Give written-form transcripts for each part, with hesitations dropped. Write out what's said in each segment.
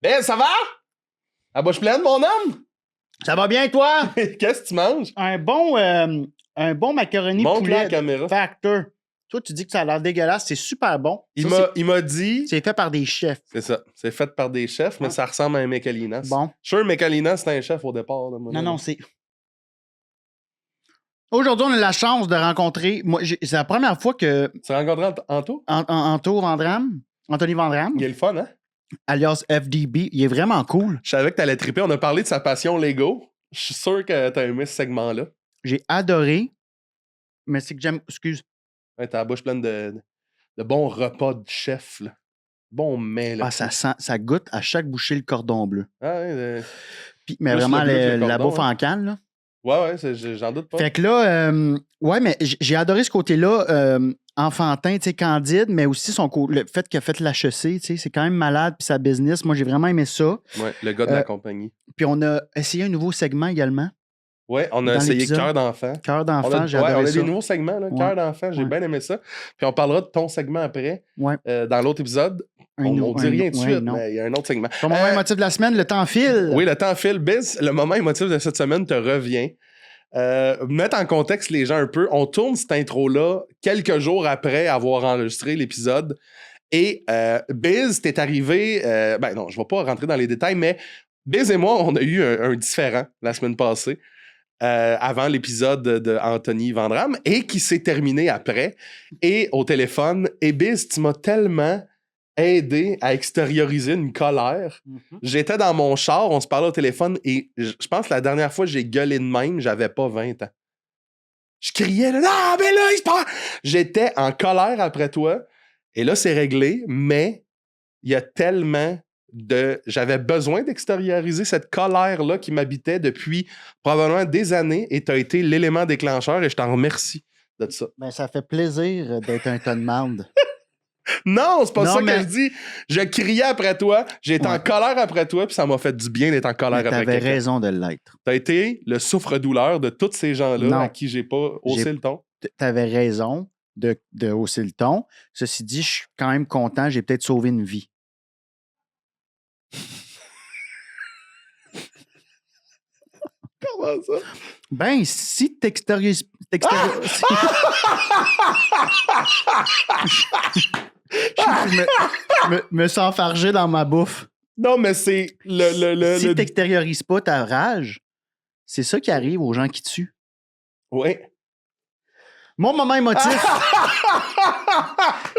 Ben, ça va? À bouche pleine, mon homme? Ça va bien, toi? Qu'est-ce que tu manges? Un bon macaroni Montre-le à poulet la caméra. Factor. Toi, tu dis que ça a l'air dégueulasse. C'est super bon. Il m'a dit... C'est fait par des chefs. C'est ça. C'est fait par des chefs, mais ça ressemble à un Mecalinas. Bon. Je suis sûr Mecalinas, c'était un chef au départ. Là, Non, c'est... Aujourd'hui, on a la chance de rencontrer... c'est la première fois que... Tu as rencontré Anto? Anto Vandram, Anthony Vandram, Il est le fun, hein? alias FDB. Il est vraiment cool. Je savais que t'allais triper. On a parlé de sa passion Lego. Je suis sûr que t'as aimé ce segment-là. J'ai adoré, mais c'est que j'aime... Excuse. Ouais, t'as la bouche pleine de bons repas de chef, là. Bon mets, là. Ça goûte à chaque bouchée le cordon bleu. Ah ouais, Mais plus vraiment, le bleu que le la cordon, bouffe hein. en canne, là. Ouais, j'en doute pas. Fait que là, ouais, mais j'ai adoré ce côté-là, enfantin, tu sais, candide, mais aussi le fait qu'il a fait l'HEC, tu sais, c'est quand même malade, puis sa business. Moi, j'ai vraiment aimé ça. Ouais, le gars de la compagnie. Puis on a essayé un nouveau segment également. Ouais, on a Dans essayé l'épisode. Cœur d'enfant. Cœur d'enfant, j'ai on adoré a ça. des nouveaux segments, là. Ouais. Cœur d'enfant, j'ai bien aimé ça. Puis on parlera de ton segment après, Ouais. dans l'autre épisode. On dit rien de suite, mais il y a un autre segment. Ton moment émotif de la semaine, le temps file. Oui, le temps file. Biz, le moment émotif de cette semaine te revient. Mettre en contexte les gens un peu. On tourne cette intro-là quelques jours après avoir enregistré l'épisode. Et Biz, t'es arrivé... non, je ne vais pas rentrer dans les détails, mais Biz et moi, on a eu un différend la semaine passée. Avant l'épisode de Anthony Vandram et qui s'est terminé après et au téléphone. Et Biz, tu m'as tellement aidé à extérioriser une colère. Mm-hmm. J'étais dans mon char, on se parlait au téléphone et je pense que la dernière fois que j'ai gueulé de même, j'avais pas 20 ans. Je criais là, non, mais là, il se passe. J'étais en colère après toi et là, c'est réglé, mais il y a tellement j'avais besoin d'extérioriser cette colère-là qui m'habitait depuis probablement des années et tu as été l'élément déclencheur et je t'en remercie de ça. Ben, ça fait plaisir d'être un ton de marde. Non, c'est pas Non, ça mais... que je dis. Je criais après toi, j'étais en colère après toi puis ça m'a fait du bien d'être en colère après toi. T'avais raison de l'être. T'as été le souffre-douleur de tous ces gens-là Non. à qui j'ai pas haussé le ton. T'avais raison de hausser le ton. Ceci dit, je suis quand même content, j'ai peut-être sauvé une vie. Comment ça? Ben, si t'extériorises... Je me sens enfargé dans ma bouffe. Non, mais c'est Si t'extériorises pas ta rage, c'est ça qui arrive aux gens qui tuent. Ouais. Mon moment émotif...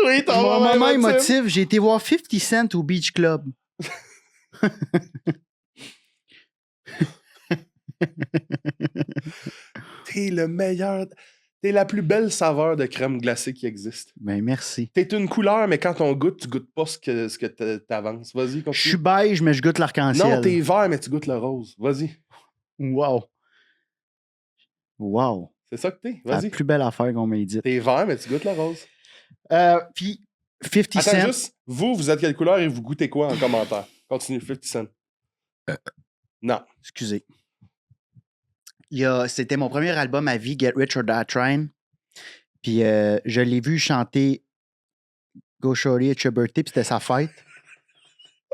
Oui, ton Mon moment émotif, j'ai été voir 50 Cent au Beach Club. T'es le meilleur. T'es la plus belle saveur de crème glacée qui existe. Ben, merci. T'es une couleur, mais quand on goûte, tu goûtes pas ce que t'avances. Vas-y, continue. Je suis beige, mais je goûte l'arc-en-ciel. Non, t'es vert, mais tu goûtes le rose. Vas-y. Wow. Wow. C'est ça que t'es. C'est la Vas-y. plus belle affaire qu'on m'ait dit. T'es vert, mais tu goûtes le rose. Puis, 50 Attends, Cent. juste, vous êtes quelle couleur et vous goûtez quoi en commentaire? Continue, 50 Cent. Non. Excusez. C'était mon premier album à vie, Get Rich or Die Trying. Puis je l'ai vu chanter Go Shorty It's Your Birthday, puis c'était sa fête.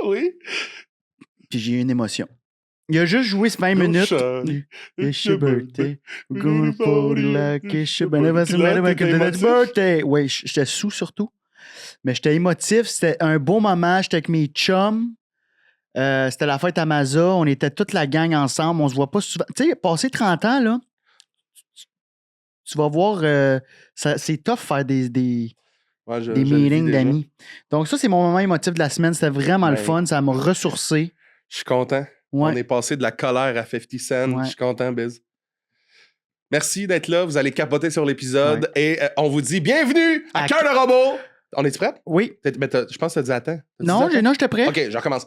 Oui. Puis j'ai eu une émotion. Il a juste joué 20 minutes. Shorty, It's your birthday. We're gonna party like it's your birthday. Oui, j'étais sous surtout. Mais j'étais émotif. C'était un beau moment. J'étais avec mes chums. C'était la fête à Maza. On était toute la gang ensemble. On se voit pas souvent. Tu sais, passé 30 ans, là, tu vas voir, c'est tough faire des meetings d'amis. Donc ça, c'est mon moment émotif de la semaine. C'était vraiment le fun. Ça m'a ressourcé. Je suis content. Ouais. On est passé de la colère à 50 Cent. Ouais. Je suis content, Biz. Merci d'être là. Vous allez capoter sur l'épisode. Et on vous dit bienvenue à Cœur de robot. On est-tu prêt? Oui. Mais je pense que tu as dit attends. Non, j'étais prêt. OK, je recommence.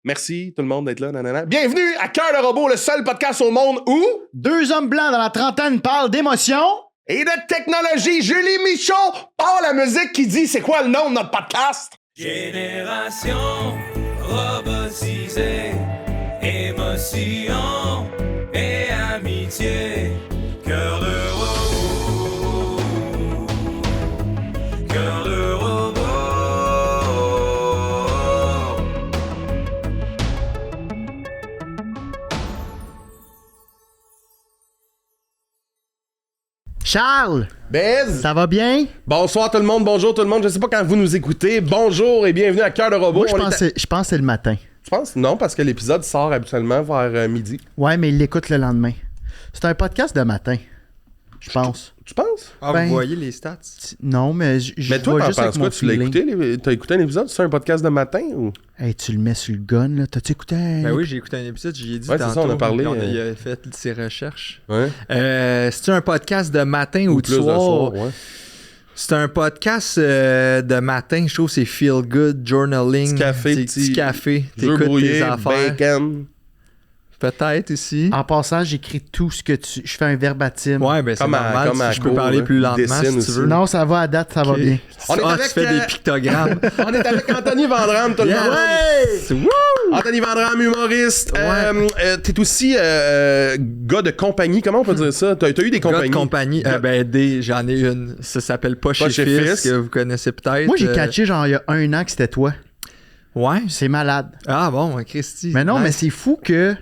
Merci tout le monde d'être là. Nanana. Bienvenue à Cœur de robot, le seul podcast au monde où... Deux hommes blancs dans la trentaine parlent d'émotion et de technologie. Julie Michaud part la musique qui dit c'est quoi le nom de notre podcast? Génération robotisée, émotion et amitié. Cœur de robot, cœur de robot. Charles, Bez! ça va bien? Bonsoir tout le monde, bonjour tout le monde. Je sais pas quand vous nous écoutez. Bonjour et bienvenue à Cœur de Robot. Moi, je pense que c'est le matin. Tu penses? Non, parce que l'épisode sort habituellement vers midi. Ouais, mais il l'écoute le lendemain. C'est un podcast de matin, je pense. Tu penses? Ah, Ben, vous voyez les stats? Non, mais je Mais toi, vois t'en juste avec penses mon quoi? Tu l'as feeling. écouté? T'as écouté un épisode? C'est un podcast de matin ou? Hey, tu le mets sur le gun, là. T'as-tu écouté? Ben oui, j'ai écouté un épisode, j'y ai dit Ouais, c'est tantôt. ça, on a parlé, Il a fait ses recherches. Ouais. C'est-tu un podcast de matin ou de plus soir? ouais. C'est un podcast de matin, je trouve que c'est feel good, journaling. Petit café, c'est petit café. Jeux T'écoutes brouillés, tes affaires. bacon. Peut-être ici. En passant, j'écris tout ce que tu... Je fais un verbatim. Ouais, ben c'est Comme à- normal. comme à Je peux cours, parler là. plus lentement Dessine si aussi. tu veux. Non, ça va à date, ça va Ok. bien. On est avec, tu fais des pictogrammes. On est avec Anthony Vandram, tout le Yeah. monde. Ouais! Wouh! Anthony Vandram, humoriste. Ouais. T'es aussi gars de compagnie. Comment on peut dire ça? T'as eu des Gars de compagnies? compagnie. J'en ai une. Ça s'appelle Pas chez chez Fils, Fils. que vous connaissez peut-être. Moi, j'ai catché, genre, il y a un an que c'était toi. Ouais. C'est malade. Ah bon, Christy. Mais non, Nice. mais c'est fou que...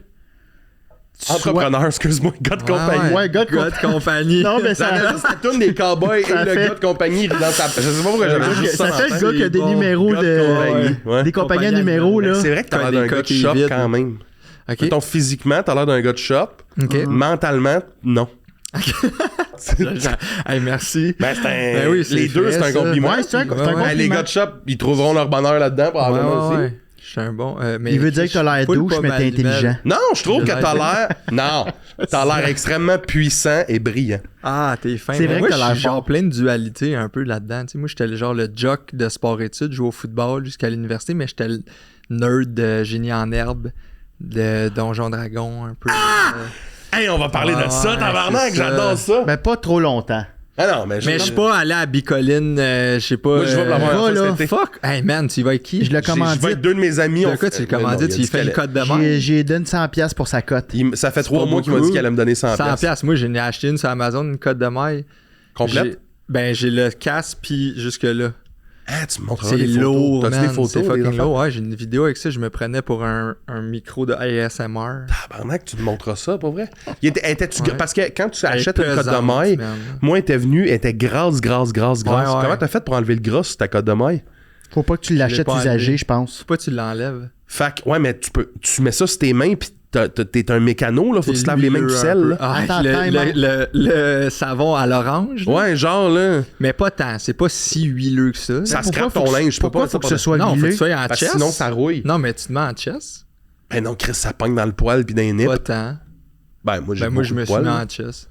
tu sois- Entrepreneur, excuse-moi, gars de compagnie. Ouais, gars de compagnie. Non, mais Ça ça... avait juste la toune des cowboys et Ça le fait- gars de compagnie dans sa... Je sais pas pourquoi j'avais juste ça Ça dans fait la le tête. gars qui a des bon. numéros Gars de de... compagnie. Ouais. Des compagnies à Compagnie numéros, là. C'est vrai que t'as l'air Des d'un gars de coquilles shop vides. quand même. OK. Mettons, physiquement, t'as l'air d'un gars de shop. OK. Mentalement, non. Hey, merci. Ben, c'est un... Ben oui, c'est les deux, vrai, c'est un ça. compliment. Ouais, c'est un Ouais, compliment. Ben, les gars de shop, ils trouveront leur bonheur là-dedans, probablement aussi. Je suis un bon. Mais Il veut dire que t'as l'air douche, mais t'es intelligent. Non, je trouve que J'ai t'as l'air- l'air... Non, t'as l'air extrêmement puissant et brillant. Ah, t'es fin. C'est Mais vrai moi, que t'as l'air je suis genre fort. plein de dualité un peu là-dedans. Tu sais, moi, j'étais le jock de sport-études, je jouais au football jusqu'à l'université, mais j'étais le nerd de génie en herbe, de Donjon Dragon, un peu. Hey, on va parler de ça, Ouais, tabarnak, c'est ça. j'adore ça. Ben, pas trop longtemps. Ah non, mais Mais je suis pas allé à Bicoline, je sais pas. Moi, je vais pour la première fois là. cet été. Fuck! Hey man, tu y vas avec qui? Je le Je vais commandite. avec deux de mes amis. De quoi tu le commandites? Tu y fais le code de main? J'ai donné 100$ pour sa cote. Ça fait 3 pas mois qu'il m'a beaucoup. dit qu'elle allait me donner 100 100 piastres. piastres. Moi, j'en ai acheté une sur Amazon, une code de maille. Complète? J'ai le casque, puis jusque-là. Ah, tu me montreras C'est des photos. lourd, T'as-tu man. des photos? C'est des fucking affaires? lourd. Ouais, j'ai une vidéo avec ça. Je me prenais pour un micro de ASMR. Tabarnak, tu te montreras ça, pas vrai? Étais-tu... Ouais. Parce que quand tu Elle est achètes une cote de pesante, maille, man. moi, elle était venue, elle était grasse. Ouais, ouais. Comment t'as fait pour enlever le gras sur ta cote de maille? Faut pas que tu l'achètes pas usagé, enlevé. je pense. Faut pas que tu l'enlèves. Fait que, ouais, mais tu mets ça sur tes mains, pis t'es un mécano, là. Faut que tu te laves les mains du sel, là. Ah, Attends, le savon à l'orange. là. Ouais, genre, là. Mais pas tant. C'est pas si huileux que ça. Ça pourquoi scrape faut ton que- linge. Je peux pourquoi pas faut que ce soit non, faut que huilé? tu sois en Parce que chest. sinon, ça rouille. Non, mais tu te mets en chest. Ben non, Chris, ça pogne dans le poil pis dans les nips. Pas tant. Ben, moi, j'ai Ben, moi, je beaucoup me de suis poils, mis là. en chest.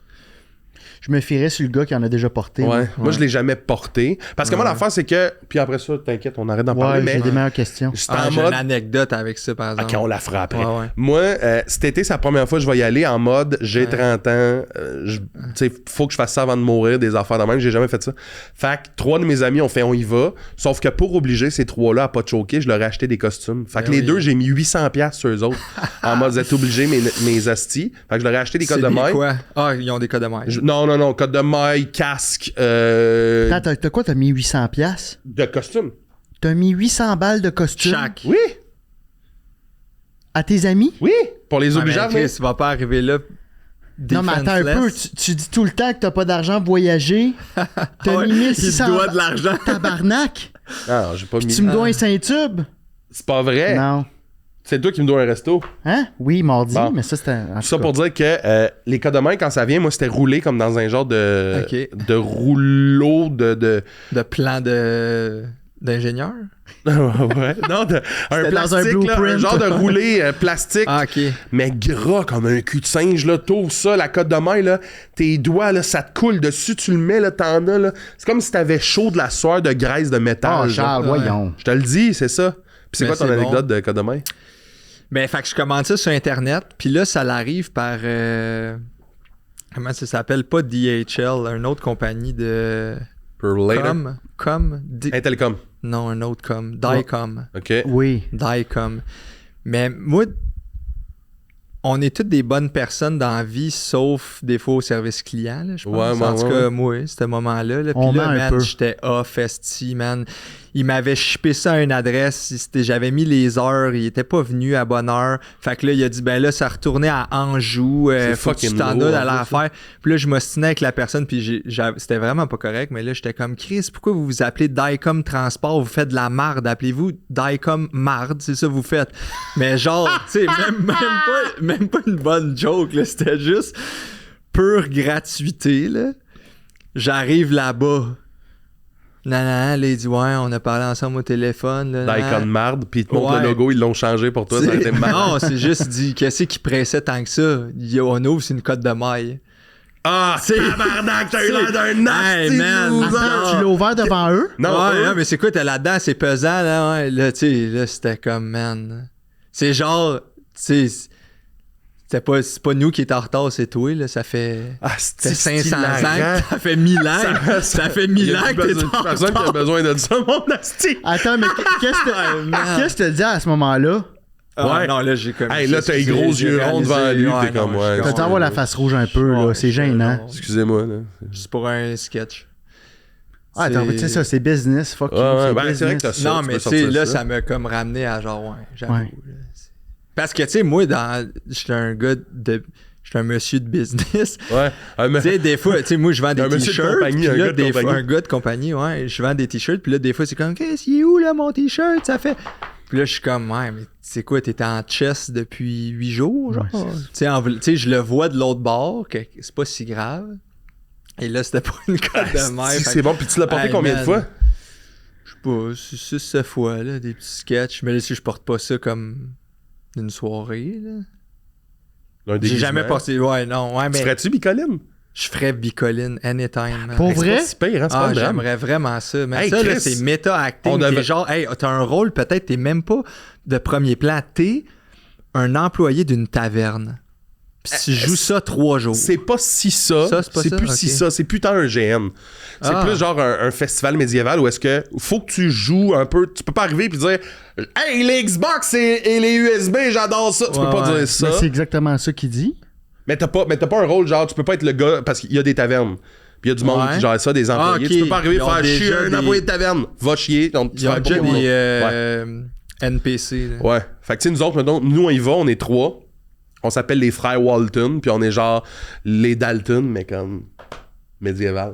Je me fierais sur le gars qui en a déjà porté. Ouais. Moi, Ouais. je l'ai jamais porté. Parce que moi, Ouais. l'affaire, c'est que. Puis après ça, t'inquiète, on arrête d'en parler. Ouais, Mais j'ai des meilleures questions. j'étais Ah, en j'ai mode. une anecdote avec ça, par exemple. Ok, on la fera après. Ouais, ouais. Moi, cet été, c'est la première fois que je vais y aller en mode j'ai Ouais. 30 ans. Tu sais, faut que je fasse ça avant de mourir, des affaires de même. J'ai jamais fait ça. Fait que 3 de mes amis ont fait on y va. Sauf que pour obliger ces 3-là à pas choquer, je leur ai acheté des costumes. Fait que Ben les oui. deux, j'ai mis 800$ sur eux autres. En mode vous êtes obligés, mes astis. Fait que je leur ai acheté des codes de maille. quoi? Ah, ils ont des codes de maille. Non, code de maille, casque, Attends, t'as quoi? T'as mis 800$? de costume. T'as mis 800 balles de costume Chaque. Oui, à tes amis? oui, pour les Ah, obliger à mais venir. Chris, tu vas pas arriver là. Non, mais attends un peu. defenseless. Tu dis tout le temps que t'as pas d'argent pour voyager. T'as Ouais, mis il 1600 te doit de l'argent. Tabarnak! Non, j'ai pas mis. Tu me dois un Saint-Tube? C'est pas vrai. Non. C'est toi qui me dois un resto. Hein? Oui, mardi, Bon. mais ça, c'était... en Tout tout ça cas. pour dire que les codes de main, quand ça vient, moi, c'était roulé comme dans un genre de, Ok. de rouleau de... De plan d'ingénieur? ouais. Non, un C'était dans un plastique, là, un blueprint. genre de roulé plastique, Ah, ok. mais gras comme un cul de singe, là. T'ouvres ça, la cote de main, là, tes doigts, là, ça te coule dessus, tu le mets, là, t'en as, là. C'est comme si t'avais chaud de la sueur de graisse de métal. Ah, genre. Charles, Ouais. voyons. Je te le dis, c'est ça. Puis c'est Mais quoi ton c'est anecdote de code de main? Ben, fait que je commande ça sur Internet, puis là, ça l'arrive par... comment ça s'appelle? Pas DHL, une autre compagnie de... For later. Intelcom. Non, un autre Dicom. OK. Oui. Dicom. Mais moi, on est toutes des bonnes personnes dans la vie, sauf des fois au service client, là, je pense. Ouais, en tout ouais, cas, ouais. moi, ce moment-là. Là. On Puis là, ment un man, peu. j'étais off, esti, man. il m'avait shippé ça à une adresse. J'avais mis les heures. Il était pas venu à bonne heure. Fait que là, il a dit, ben là, ça retournait à Anjou. Faut que tu t'en lourd, ailles à l'affaire. Puis là, je m'ostinais avec la personne. Puis c'était vraiment pas correct. Mais là, j'étais comme, Chris, pourquoi vous vous appelez Dicom Transport? Vous faites de la marde. Appelez-vous Dicom Marde. C'est ça que vous faites. Mais genre, tu sais, même pas une bonne joke. Là. C'était juste pure gratuité. Là. J'arrive là-bas. Non, là, il dit, ouais, on a parlé ensemble au téléphone. L'icon marde, puis ils te montrent le logo, ils l'ont changé pour toi, ça a été marde. Non, c'est juste dit, qu'est-ce qui pressait tant que ça? On ouvre, c'est une cote de maille. Ah, c'est tabarnak, t'as eu l'air d'un nasty hey, man, Attends, tu l'as ouvert devant eux? Non, non, mais c'est quoi, t'es là-dedans, c'est pesant, là, ouais. Là, tu sais, là, c'était comme, man. C'est genre, tu sais, c'est pas nous qui est en retard, c'est toi, là. Ça fait 500 ans, ça fait 1000 ans. Ça fait 1000 ans que t'es en retard. Personne qui a besoin de ça, mon asti. Attends, mais qu'est-ce que tu dis à ce moment-là? Ouais. Non, là, j'ai comme... Hey, là, t'as les gros yeux ronds devant lui, t'es comme, ouais. T'as avoir la face rouge un peu, là. C'est gênant. Excusez-moi, là. Juste pour un sketch. Ah, attends, tu sais ça, c'est business. Fuck you, c'est vrai que t'as ça. Non, mais tu sais, là, ça m'a comme ramené à genre, ouais, j'avoue. Ouais. Parce que, tu sais, moi, j'étais un gars de... J'étais un monsieur de business. Ouais. Tu sais, des fois, tu sais, moi, je vends des t-shirts. Puis là, un gars de compagnie, ouais. Je vends des t-shirts. Puis là, des fois, c'est comme, qu'est-ce qu'il est où, là, mon t-shirt? Ça fait. Puis là, je suis comme, ouais, mais c'est quoi, t'étais en chess depuis 8 jours, genre? Tu sais, je le vois de l'autre bord, que c'est pas si grave. Et là, c'était pas une cote de mer. C'est bon, puis tu l'as porté combien de fois? Je sais pas, 6-7 fois, là, des petits sketchs. Mais là, si je porte pas ça comme une soirée, là. J'ai jamais porté. Ouais, non. Ouais, mais. Tu ferais-tu bicoline? Je ferais bicoline anytime. Pour vrai? C'est pas si pire, hein? C'est pas j'aimerais vraiment ça. Mais hey, ça, Chris, là, c'est méta-acting. T'es genre, hey, t'as un rôle, peut-être, t'es même pas de premier plan. T'es un employé d'une taverne. Pis tu joues ça 3 jours. C'est pas si ça. C'est plus si ça. C'est plus tant un GN. C'est plus genre un festival médiéval où est-ce que faut que tu joues un peu. Tu peux pas arriver et dire hey, les Xbox et les USB, j'adore ça. Tu peux pas dire ça. Mais c'est exactement ça qu'il dit. Mais t'as pas un rôle genre, tu peux pas être le gars parce qu'il y a des tavernes. Puis il y a du monde qui gère ça, des employés. Tu peux pas arriver et faire chier un employé de taverne. Va chier. Il y a déjà des NPC. Là. Ouais. Fait que tu sais, nous autres, maintenant, nous on y va, on est 3. On s'appelle les frères Walton, puis on est genre les Dalton, mais comme médiéval.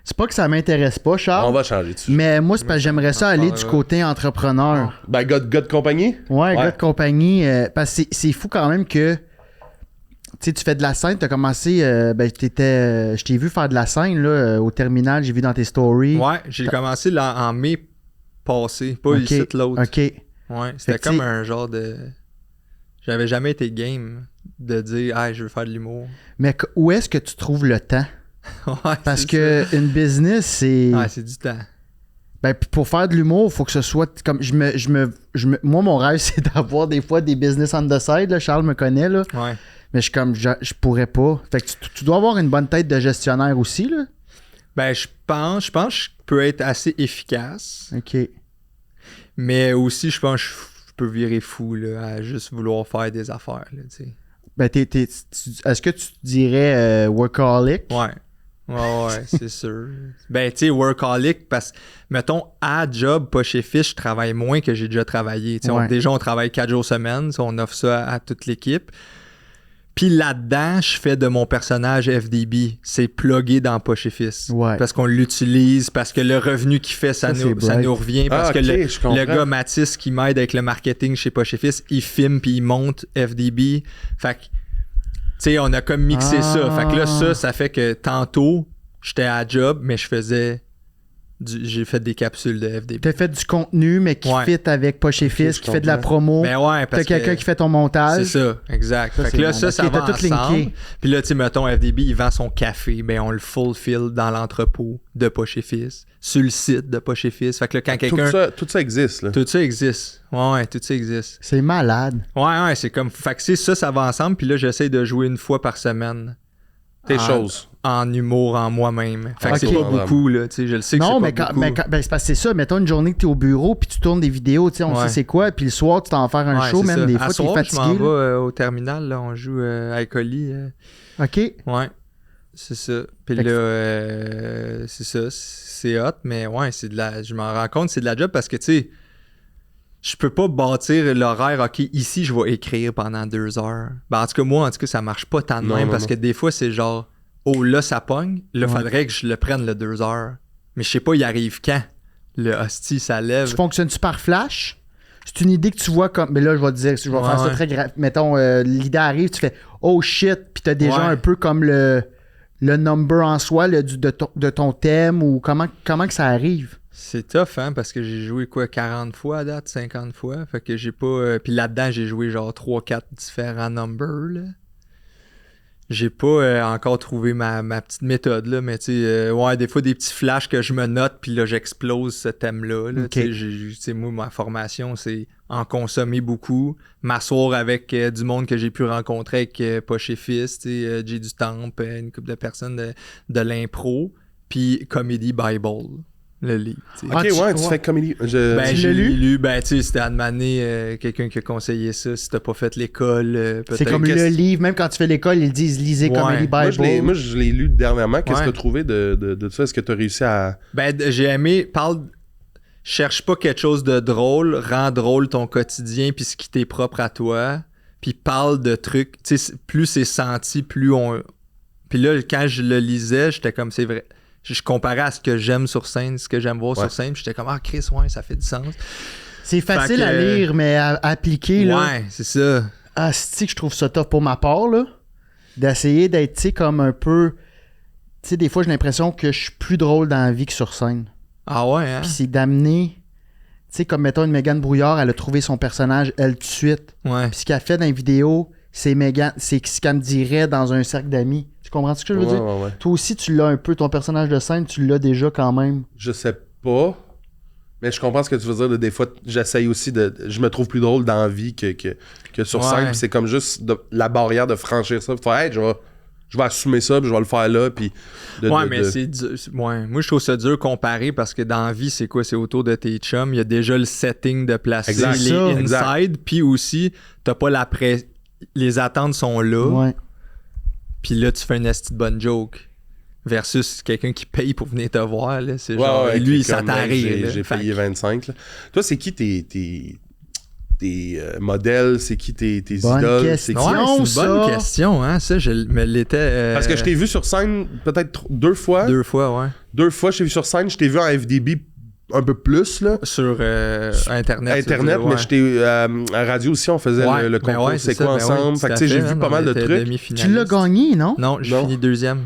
C'est pas que ça m'intéresse pas, Charles. On va changer dessus. Mais moi, c'est parce que j'aimerais ça aller du côté entrepreneur. Ben, gars de compagnie? Ouais, gars de compagnie. Parce que c'est fou quand même que tu fais de la scène, t'as commencé, je t'ai vu faire de la scène là, au terminal, j'ai vu dans tes stories. Ouais, j'ai commencé là, en mai passé, pas ici l'autre. OK. Ouais, c'était comme un genre de... J'avais jamais été game de dire « Hey, je veux faire de l'humour ». Mais où est-ce que tu trouves le temps? Ouais, parce que une business, c'est... Ouais, c'est du temps. Ben, pour faire de l'humour, il faut que ce soit comme... Moi, mon rêve, c'est d'avoir des fois des business on the side. Là. Charles me connaît, là. Ouais. Mais je pourrais pas. Fait que tu dois avoir une bonne tête de gestionnaire aussi, là. Ben, je pense que je peux être assez efficace. OK. Mais aussi, je pense que je peux virer fou, là, à juste vouloir faire des affaires, là, tu sais. Ben, est-ce que tu dirais workaholic? Ouais. Ouais, c'est sûr. Ben, tu sais, workaholic, parce que, mettons, à job, pas chez Fish, je travaille moins que j'ai déjà travaillé. Ouais. Déjà, on travaille 4 jours semaine, on offre ça à toute l'équipe. Puis là-dedans, je fais de mon personnage FDB. C'est plugué dans Pas chez Fils. Ouais. Parce qu'on l'utilise, parce que le revenu qu'il fait, ça nous revient. Parce que le gars Mathis qui m'aide avec le marketing chez Pas chez Fils, il filme puis il monte FDB. Fait que, tu sais, on a comme mixé ça. Fait que là, ça fait que tantôt, j'étais à job, mais j'ai fait des capsules de FDB. T'as fait du contenu, mais qui fit avec Pas chez Fils, qui fait de la promo. Ben ouais, parce t'as quelqu'un qui fait ton montage. C'est ça, exact. Fait que là, ça va ensemble. Puis là, tu sais, mettons, FDB, il vend son café. Ben, on le fulfill dans l'entrepôt de Pas chez Fils, sur le site de Pas chez Fils. Fait que là, quand quelqu'un... Tout ça existe, là. Tout ça existe. Ouais, tout ça existe. C'est malade. Ouais, c'est comme... Fait que ça va ensemble. Puis là, j'essaie de jouer une fois par semaine. Tes choses. En humour, en moi-même. Fait que c'est pas beaucoup, là. Tu sais, je le sais que c'est pas beaucoup. Ben, c'est parce que c'est ça. Mettons une journée que t'es au bureau puis tu tournes des vidéos, tu sais, on sait c'est quoi. Puis le soir, tu t'en vas faire un show, même des fois, t'es fatigué. Je m'en vais au terminal, là. On joue à Ecoli. OK. Ouais. C'est ça. Puis Fait que- là, c'est ça. C'est hot, mais ouais, c'est de la. Je m'en rends compte, c'est de la job parce que, tu sais, je peux pas bâtir l'horaire, OK, ici, je vais écrire pendant 2 heures. Ben, en tout cas, moi, ça marche pas tant de Non, même non, parce non. que des fois, c'est genre, oh, là, ça pogne. Là, Ouais. faudrait que je le prenne le 2 heures. Mais je sais pas, il arrive quand. Le hostie, ça lève. Tu fonctionnes-tu par flash? C'est une idée que tu vois comme. Mais là, je vais te dire, je vais faire ça Ouais. très grave. Mettons, l'idée arrive, tu fais oh shit, puis t'as déjà Ouais. un peu comme le number en soi de ton thème ou comment que ça arrive? C'est tough, hein, parce que j'ai joué 40 fois à date, 50 fois. Fait que j'ai pas. Puis là-dedans, j'ai joué genre 3-4 différents numbers, là. J'ai pas encore trouvé ma petite méthode, là, mais tu sais, ouais, des fois des petits flashs que je me note, puis là, j'explose ce thème-là. Là. Ok. Tu sais, moi, ma formation, c'est en consommer beaucoup, m'asseoir avec du monde que j'ai pu rencontrer avec Poche et Fils, tu sais, Jay du Temple, une couple de personnes de l'impro, puis Comedy Bible, le livre. Tu sais. Ah, Ok, tu- ouais, tu ouais. fais comédie. Ben, Tu j'ai l'as lu? lu, ben, tu sais, c'était à demander quelqu'un qui a conseillé ça. Si t'as pas fait l'école, peut-être. C'est comme qu'est-ce- le livre, même quand tu fais l'école, ils disent lisez Ouais. Comedy Moi, Bible. moi, je l'ai lu dernièrement. Qu'est-ce que Ouais. tu as trouvé de ça? Est-ce que tu as réussi à. Ben, j'ai aimé, cherche pas quelque chose de drôle, rends drôle ton quotidien puis ce qui t'est propre à toi, puis parle de trucs, tu sais, plus c'est senti, plus on... Puis là, quand je le lisais, j'étais comme, c'est vrai, je comparais à ce que j'aime sur scène, ce que j'aime voir Ouais. sur scène, puis j'étais comme, ah, Chris, ouais, ça fait du sens. C'est facile Fait que- à lire, mais à appliquer, là. Ouais, c'est ça. Ah, c'est que je trouve ça tough pour ma part, là. D'essayer d'être, tu sais, comme un peu. Tu sais, des fois, j'ai l'impression que je suis plus drôle dans la vie que sur scène. Ah ouais, hein? Puis c'est d'amener. Tu sais, comme mettons une Mégane Brouillard, elle a trouvé son personnage, elle, tout de suite. Ouais. Puis ce qu'elle fait dans les vidéos, c'est Mégane, c'est ce qu'elle me dirait dans un cercle d'amis. Tu comprends ce que je veux dire? Ouais. Toi aussi, tu l'as un peu, ton personnage de scène, tu l'as déjà quand même. Je sais pas. Mais je comprends ce que tu veux dire. Des fois, j'essaye aussi de. Je me trouve plus drôle dans la vie que sur Ouais. scène. Puis c'est comme juste la barrière de franchir ça. Puis faire, hey, je vais assumer ça, puis je vais le faire là. Puis Mais c'est dur. Ouais. Moi, je trouve ça dur comparé parce que dans la vie, c'est quoi? C'est autour de tes chums. Il y a déjà le setting de placer Exact. les Ça. inside. Puis aussi, t'as pas la pression. Les attentes sont là. Ouais. Puis là, tu fais une esti de bonne joke. Versus quelqu'un qui paye pour venir te voir. Là. C'est Ouais, genre, ouais, lui, qui est ça comme, t'arrive. J'ai payé 25. Là. Toi, c'est qui tes modèles? C'est qui tes Bonne idoles? question. C'est qui? Ouais, c'est une ça. bonne question. Hein? Ça, je me l'étais. Parce que je t'ai vu sur scène peut-être 2 fois. 2 fois, ouais. 2 fois, je t'ai vu sur scène. Je t'ai vu en FDB un peu plus, là. Sur Internet. Internet, mais j'étais à radio aussi, on faisait Ouais, le ben concours ouais, C'est ça, quoi ben ensemble? oui, Fait que tout tu à sais, j'ai fait, vu hein, pas mal on de était trucs. Tu l'as gagné, non? Non, j'ai Non. fini 2e.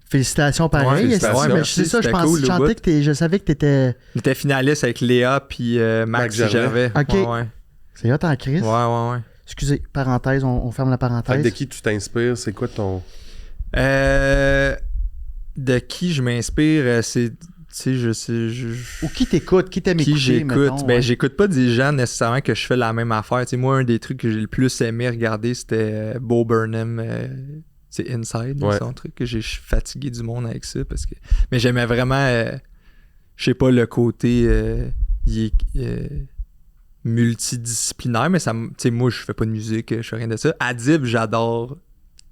Félicitations pareil. félicitations. Mais Merci, c'est ça, je c'était pensais, cool, je le sentais bout. que je savais que t'étais. Il était finaliste avec Léa puis Max Max Gervais. Ok. Ouais. C'est hot en crise. Ouais. Excusez, parenthèse, on ferme la Fait que parenthèse. de qui tu t'inspires? C'est quoi ton... De qui je m'inspire, c'est. Tu sais, Ou qui t'écoute, qui t'aime qui écouter, j'écoute. mettons, Ben, ouais. j'écoute pas des gens nécessairement que je fais la même affaire. Tu sais, moi, un des trucs que j'ai le plus aimé regarder, c'était Bo Burnham. C'est Inside, là, Ouais. son truc. Que je suis fatigué du monde avec ça. Mais j'aimais vraiment, je sais pas, le côté il est, multidisciplinaire, mais ça, tu sais, moi, je fais pas de musique, je fais rien de ça. Adib, j'adore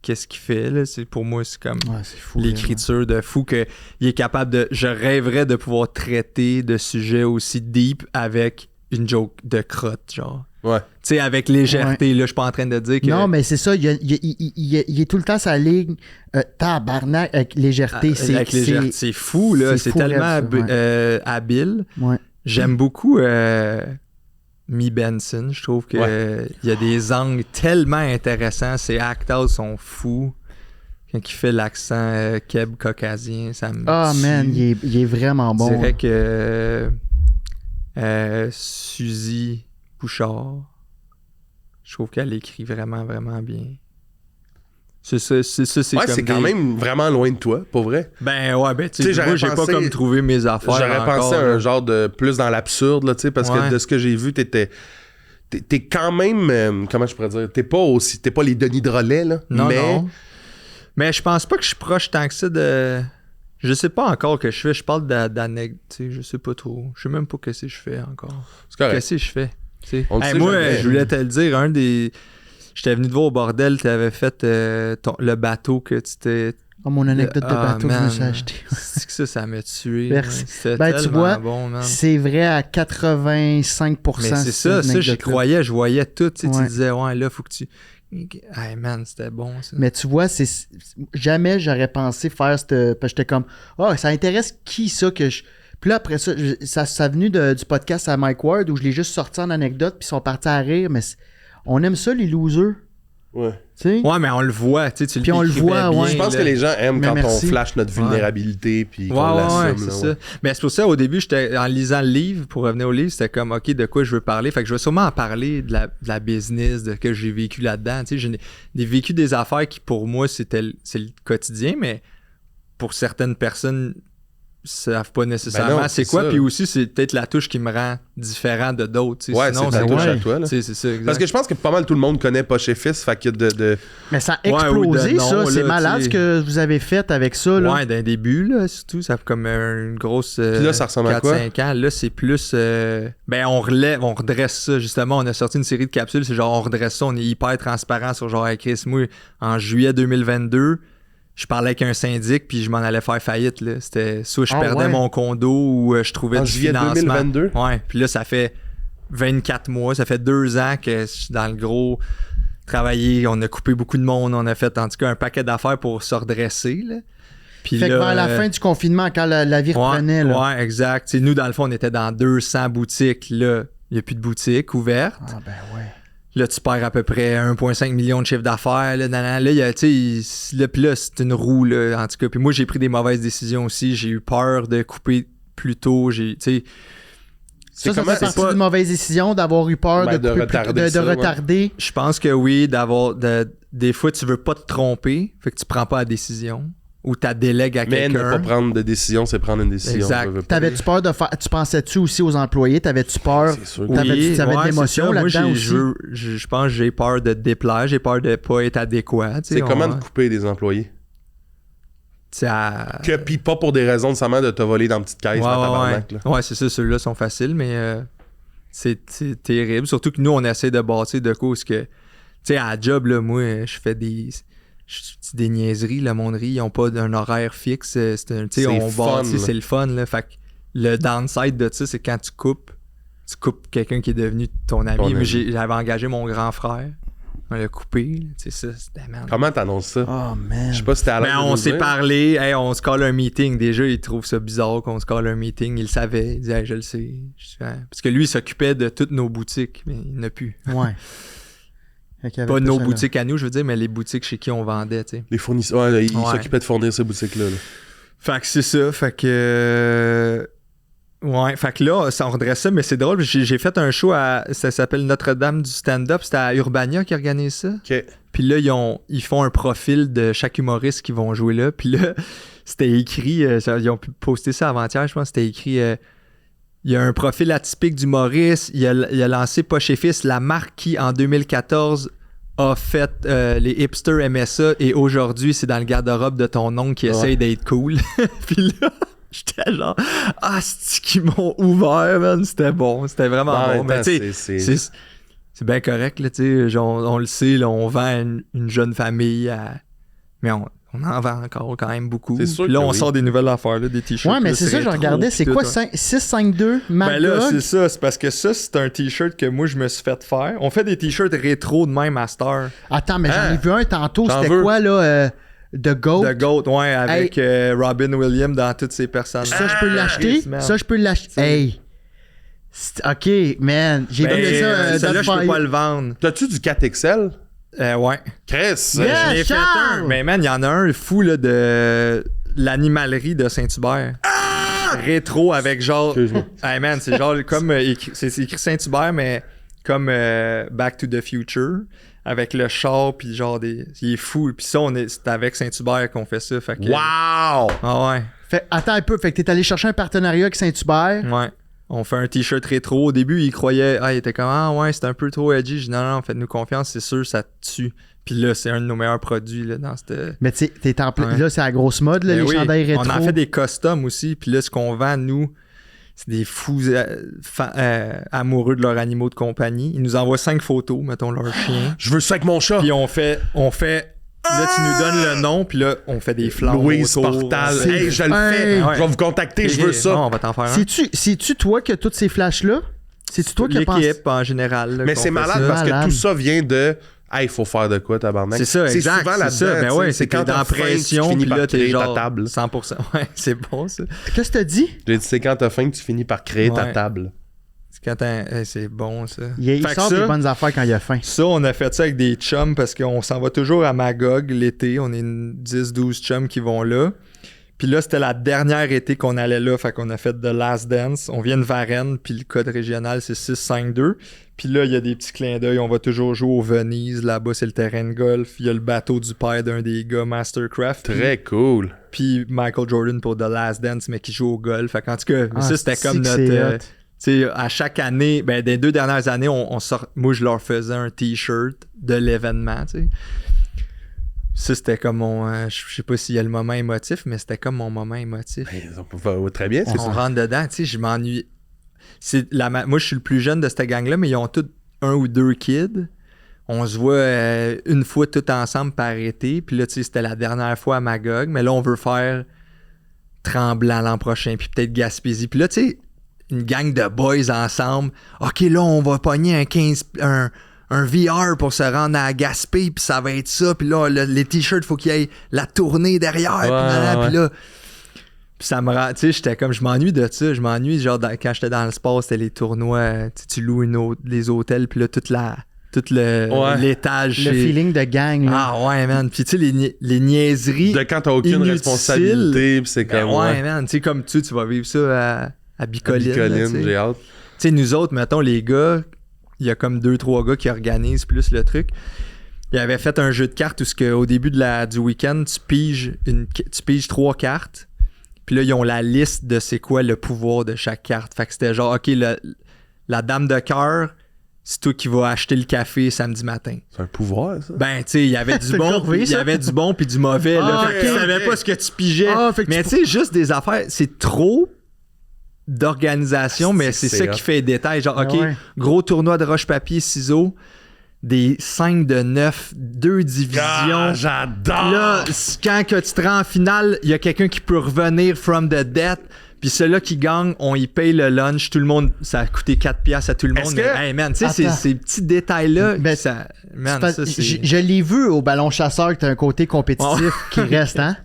qu'est-ce qu'il fait. Là. Pour moi, c'est comme Ouais, c'est fou. l'écriture de fou qu'il est capable de... Je rêverais de pouvoir traiter de sujets aussi deep avec une joke de crotte, genre. Ouais. Tu sais, avec légèreté, là, je suis pas en train de dire que... Non, mais c'est ça, il est tout le temps sa ligne tabarnak avec légèreté. avec légèreté, c'est fou, là. C'est fou, tellement raide, ça, habile. Ouais. J'aime beaucoup Mi Benson. Je trouve qu'il y a des angles tellement intéressants. Ses act-outs sont fous. Quand il fait l'accent keb caucasien, ça me Ah, tue. man, il est vraiment bon. Je dirais que Suzy Bouchard, je trouve qu'elle écrit vraiment, vraiment bien. C'est ça, c'est Ouais, comme c'est quand même vraiment loin de toi, pour vrai. Ben ouais, ben tu sais, j'aurais moi j'ai pensé- pas comme trouvé mes affaires. J'aurais encore, pensé à là. un genre de plus dans l'absurde, là, tu sais, parce Ouais. que de ce que j'ai vu, t'es quand même, comment je pourrais dire, t'es pas les Denis Drolet, là, Non, mais non. Mais je pense pas que je suis proche tant que ça de... Je sais pas encore que je fais. Je parle d'anecdotes, tu sais, je sais pas trop. Je sais même pas qu'est-ce que je fais encore. c'est correct. Qu'est-ce que je fais, tu sais. On le Hey, sait moi, jamais. je voulais te le dire, J'étais venu te voir au bordel, t'avais fait le bateau que tu t'es... Oh, mon anecdote de bateau que je me suis acheté. C'est que ça m'a tué. Merci. C'était Ben, tu tellement vois, bon, man. C'est vrai à 85%. Mais c'est ça, cette j'y anecdote-là. croyais, je voyais tout. Tu sais, Ouais. tu disais, ouais, là, faut que tu. Hey man, c'était bon ça. Mais tu vois, jamais j'aurais pensé faire cette. Parce que j'étais comme, ça intéresse qui ça que je. Puis là, après ça, ça venu du podcast à Mike Ward où je l'ai juste sorti en anecdote, puis ils sont partis à rire. Mais on aime ça, les losers. Ouais. Tu sais? Ouais, mais on le voit, tu sais, tu Puis on le décrivais voit, bien, ouais. Je pense là. que les gens aiment Mais quand merci. on flash notre vulnérabilité puis qu'on l'assume. c'est là, ça. Mais c'est pour ça, au début, j'étais en lisant le livre, pour revenir au livre, c'était comme, OK, de quoi je veux parler? Fait que je vais sûrement en parler de la business, de ce que j'ai vécu là-dedans. Tu sais, j'ai vécu des affaires qui, pour moi, c'est le quotidien, mais pour certaines personnes, savent pas nécessairement Ben non, c'est c'est quoi. ça. Puis aussi, c'est peut-être la touche qui me rend différent de d'autres. tu sais. Ouais, Sinon, c'est ta touche à toi. Là. C'est ça, exact. Parce que je pense que pas mal tout le monde connaît Poche et Fils. Fait que Mais ça a Ouais, ou de explosé, non, ça. là, C'est malade tu ce sais. que vous avez fait avec ça. Là. Ouais, d'un début, là, surtout, ça fait comme une grosse. Puis là, ça ressemble à quoi? 4-5 ans. Là, c'est plus. Ben, on redresse ça, justement. On a sorti une série de capsules. C'est genre, on redresse ça. On est hyper transparent sur genre, hey, Chris, moi, en juillet 2022, je parlais avec un syndic, puis je m'en allais faire faillite. Là. C'était soit je perdais ouais. mon condo ou je trouvais En du juillet financement. 2022? Ouais, puis là, ça fait 24 mois. Ça fait 2 ans que je suis dans le gros. Travailler, on a coupé beaucoup de monde, on a fait en tout cas un paquet d'affaires pour se redresser. Là. Puis Fait que là, vers la fin du confinement, quand la vie reprenait, là. Ouais, exact. T'sais, nous, dans le fond, on était dans 200 boutiques. Là, il n'y a plus de boutiques ouvertes. Ah, ben ouais. Là, tu perds à peu près 1,5 million de chiffre d'affaires. Là, il y a, puis là, c'est une roue, là, en tout cas. Puis moi, j'ai pris des mauvaises décisions aussi. J'ai eu peur de couper plus tôt. Ça fait partie d'une mauvaise décision d'avoir eu peur Ben, de couper retarder ça, ouais. retarder. Je pense que oui, des fois, tu veux pas te tromper. Fait que tu prends pas la décision. Ou tu délègues à Mais ne quelqu'un. pas prendre de décision, c'est prendre une décision. Exact. Je veux pas. T'avais-tu peur de faire. Tu pensais-tu aussi aux employés? T'avais-tu peur? C'est sûr que T'avais-tu de l'émotion c'est ça. là-dedans Moi, aussi? je pense que j'ai peur de déplaire. J'ai peur de pas être adéquat. C'est comment de couper des employés? Puis pas pour des raisons nécessairement de te voler dans une petite caisse dans tabarnak. Là. Ouais, c'est ça. Ceux-là sont faciles, mais c'est terrible. Surtout que nous, on essaie de bâtir de cause que... Tu sais, à la job, là, moi, je fais des niaiseries. Le monde rit, ils n'ont pas d'un horaire fixe. C'est on fun, bâtit, c'est le fun. Là. Fait que le downside de ça, c'est quand tu coupes quelqu'un qui est devenu ton ami. Moi, j'avais engagé mon grand frère. On l'a coupé. Tu sais, ça, c'était merde. Comment t'annonces ça? Oh, man. Je sais pas si t'es à l'aise. Ben, on s'est parlé, hey, on se colle un meeting. Déjà, il trouve ça bizarre qu'on se colle un meeting. Il le savait. Il disait, hey, je le sais. Parce que lui, il s'occupait de toutes nos boutiques, mais il n'a plus. Ouais. Pas nos boutiques à nous, je veux dire, mais les boutiques chez qui on vendait, tu sais. Les fournisseurs, il s'occupait de fournir ces boutiques-là. Là. Fait que c'est ça, fait que... Ouais, fait que là, ça, on redresse ça, mais c'est drôle, j'ai fait un show ça s'appelle Notre-Dame du stand-up, c'était à Urbania qui organise ça. OK. Puis là, ils font un profil de chaque humoriste qui vont jouer là, puis là, c'était écrit, ils ont pu poster ça avant-hier, je pense, c'était écrit... il y a un profil atypique d'humoriste. Il a lancé Poche et Fils, la marque qui, en 2014, a fait les hipsters aimaient ça. Et aujourd'hui, c'est dans le garde-robe de ton oncle qui essaye d'être cool. Puis là, j'étais genre, c'est qu'ils m'ont ouvert, man. C'était bon. C'était vraiment bon. Mais tu sais, c'est bien correct, là, tu sais. On le sait, là, on vend une jeune famille mais on en vend encore quand même beaucoup. C'est sûr puis là, que on oui. sort des nouvelles affaires, là, des t-shirts. Ouais, mais là, c'est ça, je rétro, regardais. C'est puis quoi, tout, 652 Magog? Ben là, c'est ça. C'est parce que ça, c'est un t-shirt que moi, je me suis fait faire. On fait des t-shirts rétro de même à Star. Attends, mais j'en ai vu un tantôt. J'en C'était veux. quoi, là? The Goat? The Goat, ouais, avec Robin Williams dans toutes ses personnages. Ça, je peux l'acheter? man. Ça, je peux l'acheter. Hey! OK, man. J'ai vu ça. Celui-là, je peux pas le vendre. T'as-tu du 4XL? Ouais. Chris! Yeah! Je l'ai fait Charles! un. Mais man, il y en a un fou là, de l'animalerie de Saint-Hubert. Rétro avec genre. Excuse-moi. Hey man, c'est genre comme. C'est écrit Saint-Hubert, mais comme Back to the Future. Avec le char, puis genre il est fou. Puis ça, c'est avec Saint-Hubert qu'on fait ça. Fait que, Wow! Ah ouais. Attends un peu. Fait que t'es allé chercher un partenariat avec Saint-Hubert. Ouais. On fait un t-shirt rétro. Au début, il croyait, il était comme, ouais, c'est un peu trop edgy. Je dis, non, faites-nous confiance, c'est sûr, ça te tue. Puis là, c'est un de nos meilleurs produits, là, dans cette. Mais tu sais, t'es en plein. Ouais. Là, c'est la grosse mode, là, Ben les oui, chandails rétro. On en fait des customs aussi. Puis là, ce qu'on vend, nous, c'est des fous amoureux de leurs animaux de compagnie. Ils nous envoient 5 photos, mettons, leur chien. Je veux ça avec mon chat! Puis on fait là, tu nous donnes le nom, puis là, on fait des flammes Louise autour. Portal. C'est- Hey, je le fais. Hey. Je vais vous contacter, je veux ça. Non, on va t'en faire un. C'est-tu toi qui as tous ces flashs-là? C'est-tu toi qui as pensé? L'équipe, en général. là, Mais qu'on c'est fait malade ça. parce que Malade. tout ça vient de hey, il faut faire de quoi, tabarnak. C'est ça, exact. souvent C'est là-dedans. ça. Ben tu sais, ouais, c'est quand t'es dans t'as faim, pression, tu finis puis par là, t'es créer ta genre table. 100%. Ouais, c'est bon, ça. Qu'est-ce que t'as dit? J'ai dit, c'est quand t'as faim que tu finis par créer ta Ouais. table. C'est quand c'est bon, ça. Il Fait que sort ça, des bonnes affaires quand il a faim. Ça, on a fait ça avec des chums parce qu'on s'en va toujours à Magog l'été. On est une 10-12 chums qui vont là. Puis là, c'était la dernière été qu'on allait là. Fait qu'on a fait The Last Dance. On vient de Varennes, puis le code régional, c'est 6-5-2. Puis là, il y a des petits clins d'œil. On va toujours jouer au Venise. Là-bas, c'est le terrain de golf. Il y a le bateau du père d'un des gars, Mastercraft. Très cool. Puis Michael Jordan pour The Last Dance, mais qui joue au golf. Fait qu'en tout cas, Ah, ça, c'était c'est comme que notre... c'est hot. tu sais, à chaque année, ben, des 2 dernières années, on sort. Moi, je leur faisais un t-shirt de l'événement, tu sais. Ça, c'était comme mon. Je sais pas s'il y a le moment émotif, mais c'était comme mon moment émotif. Très bien, c'est On ça. rentre dedans, tu sais, je m'ennuie. Moi, je suis le plus jeune de cette gang-là, mais ils ont tous 1 ou 2 kids. On se voit une fois tout ensemble par été. Puis là, tu sais, c'était la dernière fois à Magog. Mais là, on veut faire Tremblant l'an prochain, puis peut-être Gaspésie. Puis là, tu sais, une gang de boys ensemble. OK, là, on va pogner un VR pour se rendre à Gaspé, puis ça va être ça. Puis là, les t-shirts, faut qu'il y ait la tournée derrière. Puis là, puis ça me rend... Tu sais, j'étais comme... Je m'ennuie de ça. Je m'ennuie, genre, quand j'étais dans le sport, c'était les tournois. Tu loues les hôtels, puis là, l'étage. Le feeling de gang, là. Ah ouais, man. Puis tu sais, les niaiseries. De quand t'as aucune inutiles. responsabilité, puis c'est Ben comme... ouais, man. Tu sais, comme tu vas vivre ça à Bicoline. là, tu sais. j'ai hâte. Tu sais, nous autres, mettons, les gars, il y a comme 2-3 gars qui organisent plus le truc. Ils avaient fait un jeu de cartes où au début du week-end, tu piges 3 cartes. Puis là, ils ont la liste de c'est quoi le pouvoir de chaque carte. Fait que c'était genre, OK, la dame de cœur, c'est toi qui vas acheter le café samedi matin. C'est un pouvoir, ça. Ben, tu sais, il y avait du C'est bon, corvé, il y ça? avait du bon puis du mauvais. Là. Ah, Fait que tu ok, savais ok. pas ce que tu pigeais. Ah, fait que mais tu tu sais, juste des affaires, c'est trop d'organisation, mais c'est ça hot. qui fait les détails. Genre, Ah OK, ouais. gros tournoi de roche-papier-ciseaux, des 5 de 9, 2 divisions. Ah, j'adore! Là, quand que tu te rends en finale, il y a quelqu'un qui peut revenir from the dead. Puis celui-là qui gagne, on y paye le lunch. Tout le monde, ça a coûté 4$ à tout le monde. Est-ce Mais, que- hey man, tu sais, Attends. ces petits détails-là, Ben, ça, man, C'est ça, c'est... je l'ai vu au ballon chasseur que t'as un côté compétitif qui reste, hein?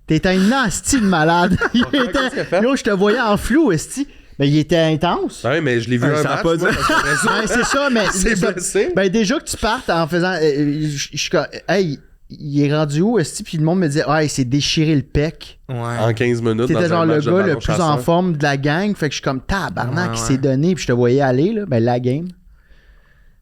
T'étais un nasty de malade. qu'est-ce qu'il a fait? Yo, je te voyais en flou, esti. Mais il était intense. Ah oui, mais je l'ai vu Ouais, un ça a match, pas moi, dit- parce qu'après ça, Ouais, c'est ça, mais. c'est ça- blessé. Ben, déjà que tu partes en faisant. Je suis comme. Hey, il est rendu où, esti? Puis le monde me disait, ah, il s'est déchiré le pec. Ouais. En 15 minutes, dans T'étais un genre le match de gars le ballon plus en chasseur. forme de la gang. Fait que je suis comme, tabarnak, Ouais, il ouais. s'est donné. Puis je te voyais aller, là. Ben, la game.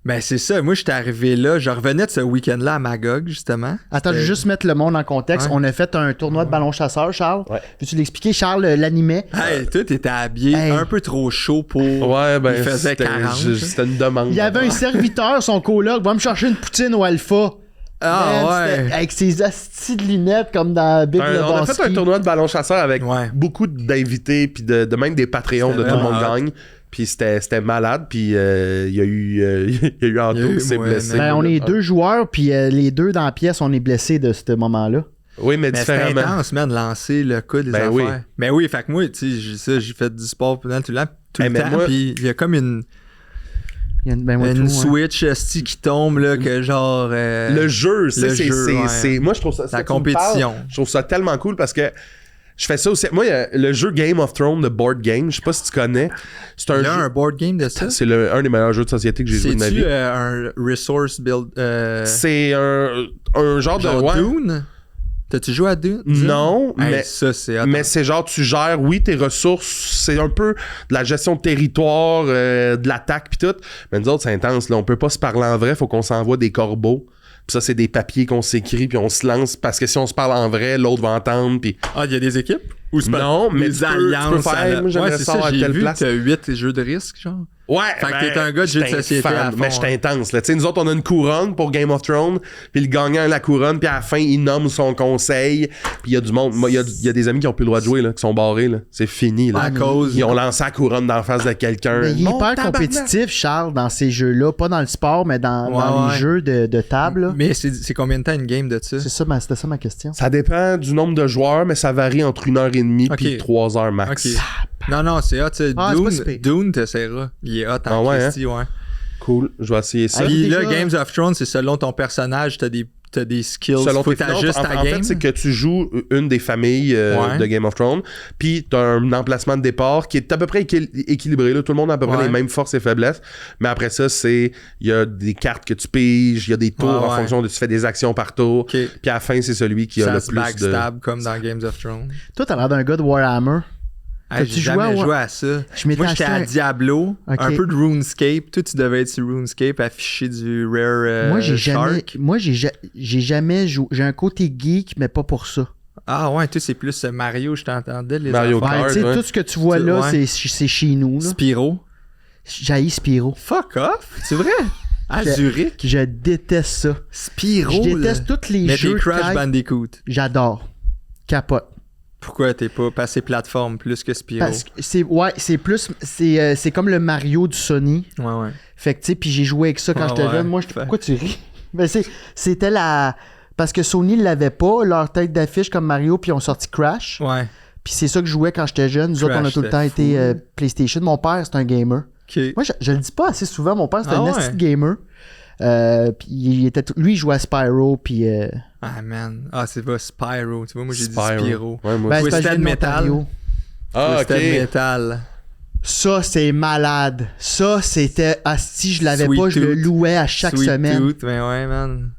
Ben c'est ça, moi j'étais arrivé là, je revenais de ce week-end-là à Magog justement. Attends, je vais juste mettre le monde en contexte. Ouais. On a fait un tournoi de ballon chasseur, Charles. Ouais. Peux-tu l'expliquer? Charles l'animait. Hey, toi t'étais habillé Hey. un peu trop chaud pour... Ouais, ben, Il faisait c'était 40. c'était une demande. Il y avait un serviteur, son coloc, va me chercher une poutine au Alpha. Ah Man, c'était ouais. avec ses astis de lunettes comme dans Big On a fait un tournoi de ballon chasseur avec Ouais. beaucoup d'invités, puis de même des Patreons de C'était tout le monde vraiment hot. gagne. Puis c'était malade, puis il y a eu Anto Il y a eu qui s'est moi, blessé. Ben, on est 2 joueurs, puis les 2 dans la pièce, on est blessés de ce moment-là. Oui, mais Mais c'était différemment. intense, man, lancer le coup des Ben affaires. oui. Mais oui, fait que moi, tu sais, j'ai fait du sport pendant tout le Hey, mais temps, moi- puis il y a comme une Ben, moi, une tout, hein. switch esti, qui tombe, là, que genre... Le jeu, le jeu, ouais. moi je trouve ça... La ça, tu me compétition. parles, je trouve ça tellement cool parce que je fais ça aussi. Moi, il y a le jeu Game of Thrones de board game, je sais pas si tu connais. C'est un Il y a jeu... un board game de ça? C'est un des meilleurs jeux de société que j'ai joué de ma C'est-tu vie. un resource build... C'est un genre de... genre ouais. Dune? T'as-tu joué à Dune? Non, Hey, mais... ça, c'est... attends. Mais c'est genre, tu gères, oui, tes ressources, c'est un peu de la gestion de territoire, de l'attaque pis tout. Mais nous autres, c'est intense, là. On peut pas se parler en vrai, faut qu'on s'envoie des corbeaux. Pis ça, c'est des papiers qu'on s'écrit, puis on se lance, parce que si on se parle en vrai, l'autre va entendre, puis Ah, il y a des équipes? Ou c'est pas Non, mais les tu peux alliances. faire, moi, j'aimerais c'est ça ça, à j'ai telle vu place. que t'as 8 jeux de risque, genre. Ouais, Fait que t'es un gars de jeu de j'étais société à fond, mais j'étais hein. intense, là. Tu sais, nous autres, on a une couronne pour Game of Thrones, puis le gagnant a la couronne, puis à la fin, il nomme son conseil, puis il y a du monde. Moi, il y a des amis qui ont plus le droit de jouer, là, qui sont barrés, là. C'est fini, là. À cause. Ils ont lancé la couronne dans la face de quelqu'un. Mais il est Mon hyper tabarnak! compétitif, Charles, dans ces jeux-là. Pas dans le sport, mais dans Ouais, les ouais. jeux de table. là. Mais c'est combien de temps une game de ça? C'est ça, c'était ça ma question. Ça dépend du nombre de joueurs, mais ça varie entre 1h30 Ok. puis 3 heures max. Ok. Non, c'est hot, tu sais. Ah, c'est pas si pire. Dune, t'essaieras. Il est hot Ah en ouais, Christie, ouais. Cool, je vais essayer ça. Ah, Puis déjà- là, Games of Thrones, c'est selon ton personnage, t'as des skills. Selon Faut tes finances, t'ajuster ta en game. fait, c'est que tu joues une des familles Ouais. de Game of Thrones, puis tu as un emplacement de départ qui est à peu près équilibré. Là. Tout le monde a à peu près Ouais. les mêmes forces et faiblesses. Mais après ça, il y a des cartes que tu piges, il y a des tours Ouais, en ouais. fonction de tu fais des actions par tour. Ok. Puis à la fin, c'est celui qui a Ça le se plus de... backstab comme dans Games of Thrones. Toi, t'as l'air d'un gars de Warhammer. Hey, T'as-tu j'ai joué jamais à- joué à ça. Je m'étais Moi, j'étais acheté à un- Diablo, Ok. un peu de RuneScape. Toi, tu devais être sur RuneScape, affiché du Rare Moi, j'ai jamais. Shark. Moi, j'ai jamais joué. J'ai un côté geek, mais pas pour ça. Ah ouais, toi, c'est plus Mario, je t'entendais. Les Mario affaires. Kart. Ouais, tu sais, ouais. tout ce que tu vois là, Ouais. c'est chez nous. Là. Spyro. J'haïs Spyro. Fuck off, c'est vrai? À Je- Zurich? Je déteste ça. Spyro, Je déteste tous les Mais jeux. t'es Crash de taille. Bandicoot. J'adore. Capote. Pourquoi t'es pas passé plateforme plus que Spyro? Parce que c'est plus. C'est comme le Mario du Sony. Ouais, ouais. Fait que, tu sais, puis j'ai joué avec ça quand Ah j'étais ouais. jeune. Moi, Fait- pourquoi tu ris? Ben, c'était la. Parce que Sony l'avait pas, leur tête d'affiche comme Mario, puis ils ont sorti Crash. Ouais. Puis c'est ça que je jouais quand j'étais jeune. Nous autres, on a Crash, tout le temps c'était été fou. PlayStation. Mon père, c'est un gamer. Ok. Moi, je le dis pas assez souvent. Mon père, c'est Ah un ouais? esti de gamer. Puis lui, il jouait à Spyro. Puis. Ah, man. Ah, c'est pas Spyro. Tu vois, moi, j'ai dit Spyro. Spyro. Ouais, moi Ben, aussi. c'est parce que je Twisted viens de Metal. l'Ontario. Ah, ok. Twisted Metal. Ça, c'est malade. Ça, c'était. Asti, je l'avais Sweet pas, je le Tooth. louais à chaque Sweet semaine. Tooth, mais ouais, man.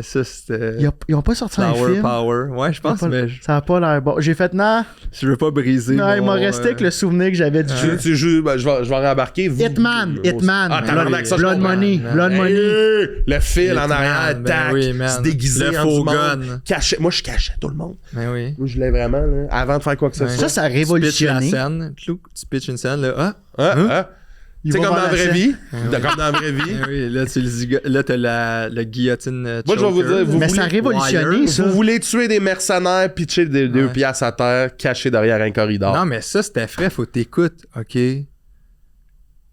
Ça, c'était... Ils ont pas sorti un Flower film. Power. Ouais, je pense, Pas- mais Ça a pas l'air bon. J'ai fait non. je veux pas briser Non, il mon, m'a resté avec le souvenir que j'avais du jeu. Tu joues, ben, je vais en rembarquer. Hitman. Ah, tabarnak, ça, je Blood comprends. Money. man. Blood Hey, Money. le fil en Hitman, arrière, ben tac, oui, man. se déguiser Le en faux du monde, gun. cacher. Moi, je cachais tout le monde. Mais oui. Moi, je voulais vraiment, là, avant de faire quoi que ce Ouais. soit. Ça a Tu pitches la révolutionné. scène. Clou, tu pitches une scène, là. Ah! Hein? Ils Tu sais, vont comme dans voir la vraie scène. vie. oui. Comme dans la vraie vie. Eh oui, là, là t'as la guillotine Moi, je vais vous choker. dire, vous Mais ça a voulez- révolutionné, Wire. ça. Vous voulez tuer des mercenaires, pitcher des deux Ouais. piastres à terre, caché derrière un corridor. Non, mais ça, c'était frais. Faut que t'écoutes. OK. Tu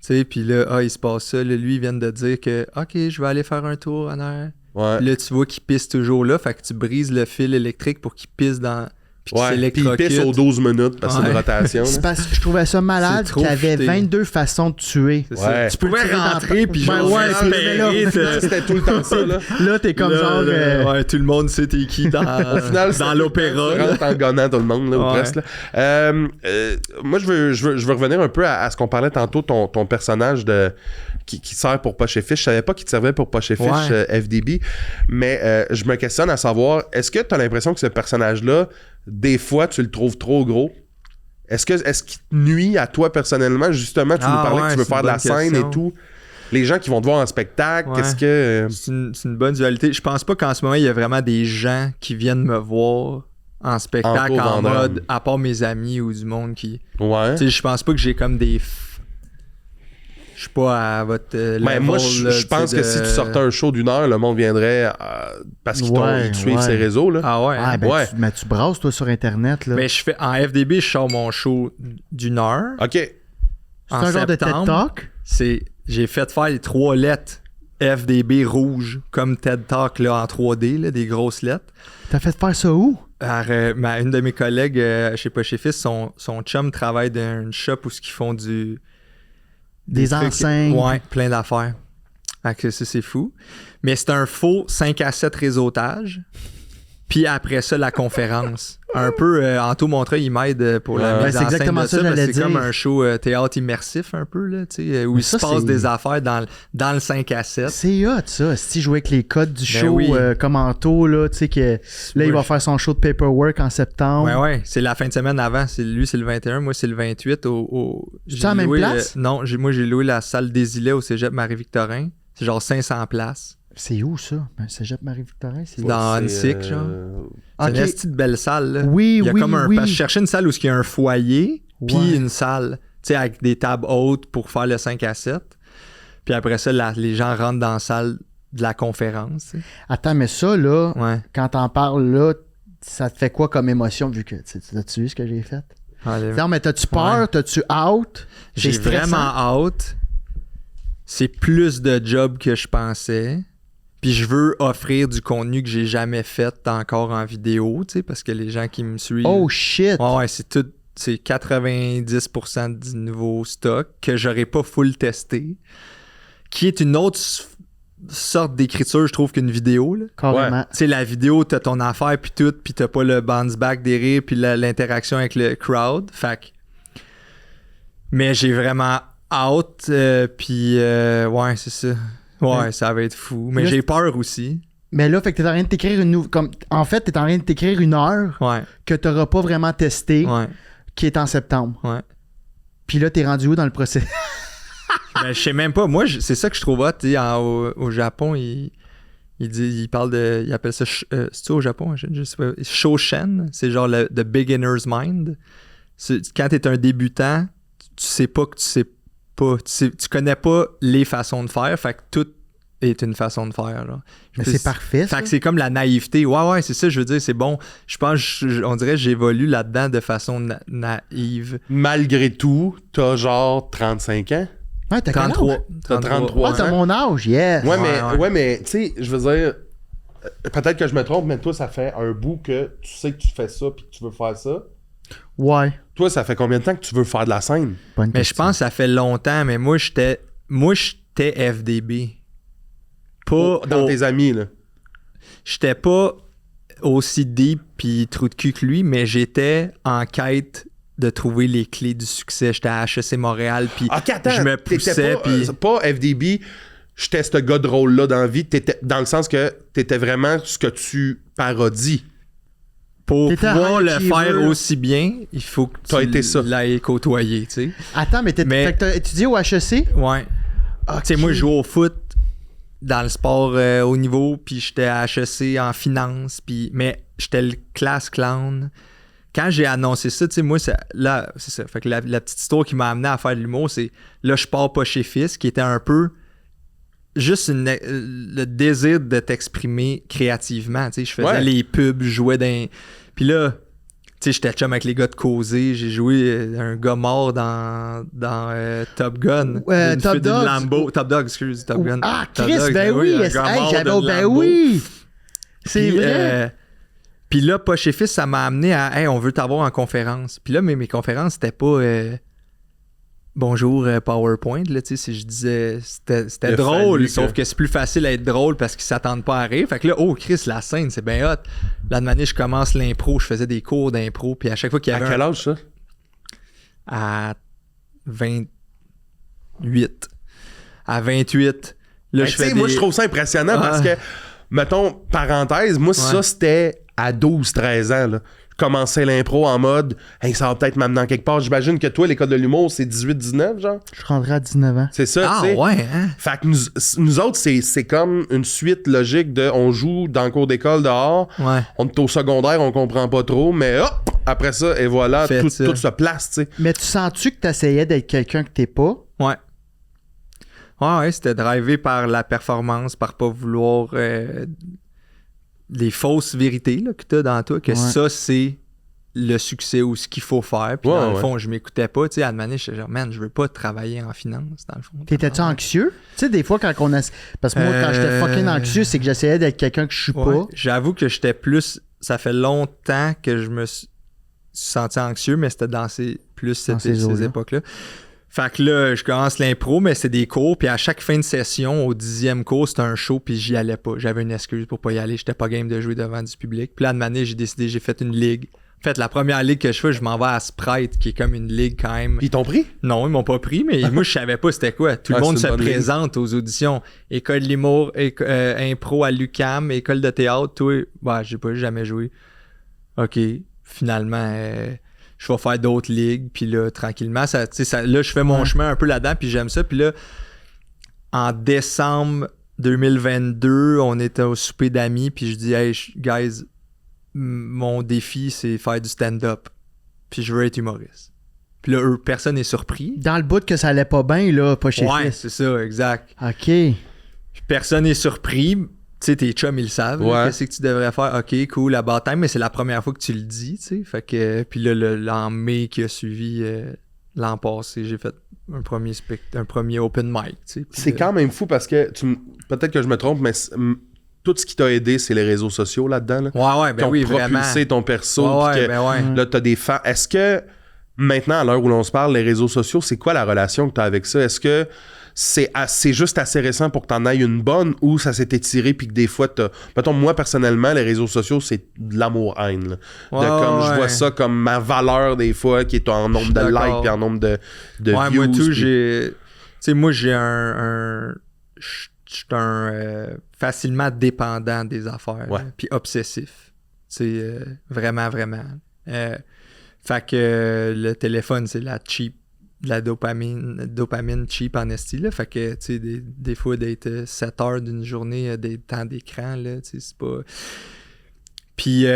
sais, puis là, il se passe ça. Là, lui, il vient de dire que, OK, je vais aller faire un tour en arrière. Ouais. Puis là, tu vois qu'il pisse toujours là. Fait que tu brises le fil électrique pour qu'il pisse dans... Puis qu'il Ouais. Puis il s'électrocute. pisse aux 12 minutes parce que c'est une Ouais. rotation. C'est là. parce que je trouvais ça malade C'est trop qu'il y avait futé. 22 façons de tuer. C'est Ouais. ça. Tu pouvais tirer dans- rentrer, puis Ben genre, ouais, puis espérer, là, te- C'était tout le temps ça, là. Là, t'es comme Là, genre. là, ouais, tout le monde sait t'es qui dans, Au final, dans l'opéra. Tu là. rentres en gonnant tout le monde, là, ou Ouais. presque. Là. Moi, je veux revenir un peu à ce qu'on parlait tantôt, ton personnage qui sert pour Poche et Fiche. Je savais pas qu'il te servait pour Poche et Fiche, Ouais. FDB, mais je me questionne à savoir, est-ce que tu as l'impression que ce personnage-là, des fois, tu le trouves trop gros? Est-ce qu'il te nuit à toi personnellement? Justement, tu nous Ah parlais ouais, que tu veux c'est faire une de la bonne scène question. et tout. Les gens qui vont te voir en spectacle, Ouais. est-ce que... C'est une bonne dualité. Je pense pas qu'en ce moment, il y a vraiment des gens qui viennent me voir en spectacle En en cours vendredi. mode, à part mes amis ou du monde qui... Ouais. Tu sais, je pense pas que j'ai comme des... Je suis pas à votre Ben, level, moi, là, je pense tu sais, que si de- tu sortais un show d'une heure, le monde viendrait parce qu'ils Ouais, ils te suivent ouais. ces réseaux. Là. Ah ouais. Ah, ben, Ouais. mais tu brasses, toi, sur Internet. Là. Mais je fais en FDB, je sors mon show d'une heure. OK. c'est en un genre de TED septembre. Talk. J'ai fait faire les 3 lettres FDB rouges comme TED Talk là, en 3D, là, des grosses lettres. T'as fait faire ça où? Alors, une de mes collègues chez Poche et Fils, son chum travaille dans une shop où ils font Des trucs- enseignes. Ouais, plein d'affaires. Fait que ça, c'est fou. Mais c'est un faux 5 à 7 réseautage. Puis après ça, la conférence. Un peu, Anto Montreuil, il m'aide pour la Ouais. mise Ben, en c'est scène exactement de ça, ça. parce que j'allais C'est comme dire. un show théâtre immersif un peu, là, tu sais, où Mais il ça, se passe c'est- des affaires dans le 5 à 7. C'est hot, ça. Si tu jouais avec les codes du show, oui. comme Anto, là, tu sais que là, il Ouais. va faire son show de paperwork en septembre. Ouais, c'est la fin de semaine avant. Lui, c'est le 21, moi, c'est le 28. C'est à la même place? Non, moi, j'ai loué la salle des Îlets au cégep Marie-Victorin. C'est genre 500 places. C'est où ça? Ben, Cégep Marie-Victorin, c'est où? Dans C'est, Annecy, genre. C'est Ok. une petite belle salle, là. Oui, Il y a oui, comme un... oui. Parce que je cherchais une salle où il y a un foyer, puis Ouais. une salle, tu sais, avec des tables hautes pour faire le 5 à 7. Puis après ça, les gens rentrent dans la salle de la conférence. Tu sais. Attends, mais ça, là, Ouais. quand t'en parles, là, ça te fait quoi comme émotion vu que tu vu ce que j'ai fait? Allez. Non, mais t'as-tu peur? Ouais. T'as-tu out? J'ai C'est stressant? vraiment hâte. C'est plus de job que je pensais. Puis je veux offrir du contenu que j'ai jamais fait encore en vidéo, tu sais, parce que les gens qui me suivent... Oh shit! Ouais, c'est tout... C'est 90% du nouveau stock que j'aurais pas full testé. Qui est une autre sorte d'écriture, je trouve, qu'une vidéo, là. Carrément. Tu sais, la vidéo, t'as ton affaire puis tout, puis t'as pas le bounce back des rires puis l'interaction avec le crowd. Fait que... Mais j'ai vraiment hâte, puis ouais, c'est ça. Ouais, ça va être fou. Mais Là, j'ai peur aussi. Mais là, fait que t'es en train de t'écrire une nouvelle... En fait, t'es en train de t'écrire une heure Ouais, que t'auras pas vraiment testée, ouais, qui est en septembre. ouais. Puis là, t'es rendu où dans le procès? Ben, je sais même pas. Moi, c'est ça que je trouve hot. Tu sais, au Japon, il parle de... Il appelle ça... c'est-tu au Japon? Je sais pas. Shoshen. C'est genre le the beginner's mind. Quand t'es un débutant, tu sais pas que tu sais pas. Tu connais pas les façons de faire. Fait que tout est une façon de faire. Genre. Mais c'est parfait, ça. Fait que c'est comme la naïveté. Ouais, c'est ça, je veux dire, c'est bon. Je pense, on dirait que j'évolue là-dedans de façon naïve. Malgré tout, t'as genre 35 ans. Ouais, t'as quel âge? 33. T'as 33 Ah, t'as ans. mon âge, yes! Ouais, mais tu sais, je veux dire, peut-être que je me trompe, mais toi, ça fait un bout que tu sais que tu fais ça puis que tu veux faire ça. Ouais. Toi, ça fait combien de temps que tu veux faire de la scène? Bonne Mais je question. pense que ça fait longtemps, mais moi, j'étais FDB. Pas Dans tes amis, là. J'étais pas aussi deep puis trou de cul que lui, mais j'étais en quête de trouver les clés du succès. J'étais à HEC Montréal, puis Ok, attends, je me t'étais poussais, pas, puis... pas FDB, j'étais ce gars de rôle-là dans la vie, t'étais, dans le sens que t'étais vraiment ce que tu parodies. Pour T'étais pouvoir un le achiever, faire là. aussi bien, il faut que T'as été ça. tu l'aies côtoyé, tu sais. Attends, mais Mais- fait que t'as étudié au HEC? Ouais. Ok. Tu sais, moi, je jouais au foot dans le sport haut niveau, puis j'étais à HEC en finance, puis... Mais j'étais le class clown. Quand j'ai annoncé ça, tu sais, moi, là, c'est ça. Fait que la petite histoire qui m'a amené à faire de l'humour, c'est... Là, je pars pas chez Fils, qui était un peu... Juste le désir de t'exprimer créativement, tu sais. Je faisais les pubs, je jouais dans... Puis là... Tu sais, j'étais chum avec les gars de Causer. J'ai joué un gars mort dans Top Gun. Ouais, D'une Top fille d'une Dogs. Lambo. Top Dog, excuse, Top Gun. Ah, Top Chris, Dogs, ben oui! un gars Hey, mort j'avais... d'une Ben Lambo. oui! C'est Puis, vrai! Puis là, pas chez Fils, ça m'a amené à « Hey, on veut t'avoir en conférence. » Puis là, mes conférences, c'était pas bonjour PowerPoint, là, tu sais, si je disais... C'était Il a drôle, fallu sauf que- que c'est plus facile à être drôle parce qu'ils s'attendent pas à rire. Fait que là, oh, Chris, la scène, c'est bien hot. Là, de manière, je commence l'impro, je faisais des cours d'impro, puis à chaque fois qu'il y À avait quel âge, ça? à 28. À 28, là, Ben, je tu sais, fais moi, des... je trouve ça impressionnant parce que, mettons, parenthèse, moi, ça, c'était à 12-13 ans, là. Je commençais l'impro en mode, hey, ça va peut-être m'amener en quelque part. J'imagine que toi, l'école de l'humour, c'est 18-19, genre? Je rentrais à 19 ans. C'est ça, Ah tu sais. ouais, hein? Fait que nous autres, c'est comme une suite logique de on joue dans le cours d'école dehors, Ouais. on est au secondaire, on comprend pas trop, mais hop, après ça, et voilà, Faites tout ça. se place, tu sais. Mais tu sens-tu que t'essayais d'être quelqu'un que t'es pas? Ouais. Ouais, c'était drivé par la performance, par pas vouloir les fausses vérités là, que t'as dans toi, que Ouais. ça, c'est le succès ou ce qu'il faut faire. Puis Ouais, dans le ouais. fond, je m'écoutais pas. Tu sais, à un moment donné, j'étais genre, man, je veux pas travailler en finance, dans le fond. T'étais-tu anxieux? Tu sais, des fois, quand on a... Parce que moi, quand j'étais fucking anxieux, c'est que j'essayais d'être quelqu'un que je suis Ouais. pas. J'avoue que j'étais plus... Ça fait longtemps que je me suis senti anxieux, mais c'était dans ces eaux-là. époques-là. Fait que là, je commence l'impro, mais c'est des cours, puis à chaque fin de session, au 10e cours, c'était un show, puis j'y allais pas. J'avais une excuse pour pas y aller, j'étais pas game de jouer devant du public. Puis là, de année, j'ai fait une ligue. En fait, la première ligue que je fais, je m'en vais à Sprite, qui est comme une ligue quand même... Ils t'ont pris? Non, ils m'ont pas pris, mais moi, je savais pas c'était quoi. Tout le Ouais, monde c'est se une bonne ligue. présente aux auditions. École de l'humour, impro à l'UQAM, école de théâtre, toi, bah, j'ai pas jamais joué. OK, finalement, je vais faire d'autres ligues, puis là, tranquillement, là, je fais mon chemin un peu là-dedans, puis j'aime ça. Puis là, en décembre 2022, on était au souper d'amis, puis je dis « Hey, guys, mon défi, c'est faire du stand-up. Puis je veux être humoriste. » Puis là, personne n'est surpris. Dans le bout que ça allait pas bien, là, pas chez Ouais, Fils. c'est ça, exact. OK. Puis personne n'est surpris. Tu sais, tes chums, ils le savent. Ouais. Là, qu'est-ce que tu devrais faire? OK, cool, about time, mais c'est la première fois que tu le dis, tu sais. Fait que, puis là, l'an mai qui a suivi l'an passé, j'ai fait un premier open mic, tu sais. Puis C'est là- quand même fou parce que, peut-être que je me trompe, mais tout ce qui t'a aidé, c'est les réseaux sociaux là-dedans. Là, Ouais, qui ben ont oui, vraiment. propulsé ton perso. Ouais, puis ouais, que ben ouais. là, t'as des fans. Est-ce que, maintenant, à l'heure où l'on se parle, les réseaux sociaux, c'est quoi la relation que t'as avec ça? Est-ce que c'est juste assez récent pour que t'en ailles une bonne ou ça s'est étiré puis que des fois t'as... Mettons, moi, personnellement, les réseaux sociaux, c'est de l'amour-haine. Là. Ouais, Je ouais. vois ça comme ma valeur des fois, qui est en nombre de d'accord. likes puis en nombre de Ouais, views. moi tout, puis- j'ai... Tu sais, moi, j'ai je suis facilement dépendant des affaires. Ouais. là, puis obsessif. Tu sais, vraiment, vraiment. Fait que le téléphone, c'est la dopamine cheap en esti, là. Fait que, tu sais, des fois, d'être 7 heures d'une journée, des temps d'écran, là, tu sais, c'est pas... Puis,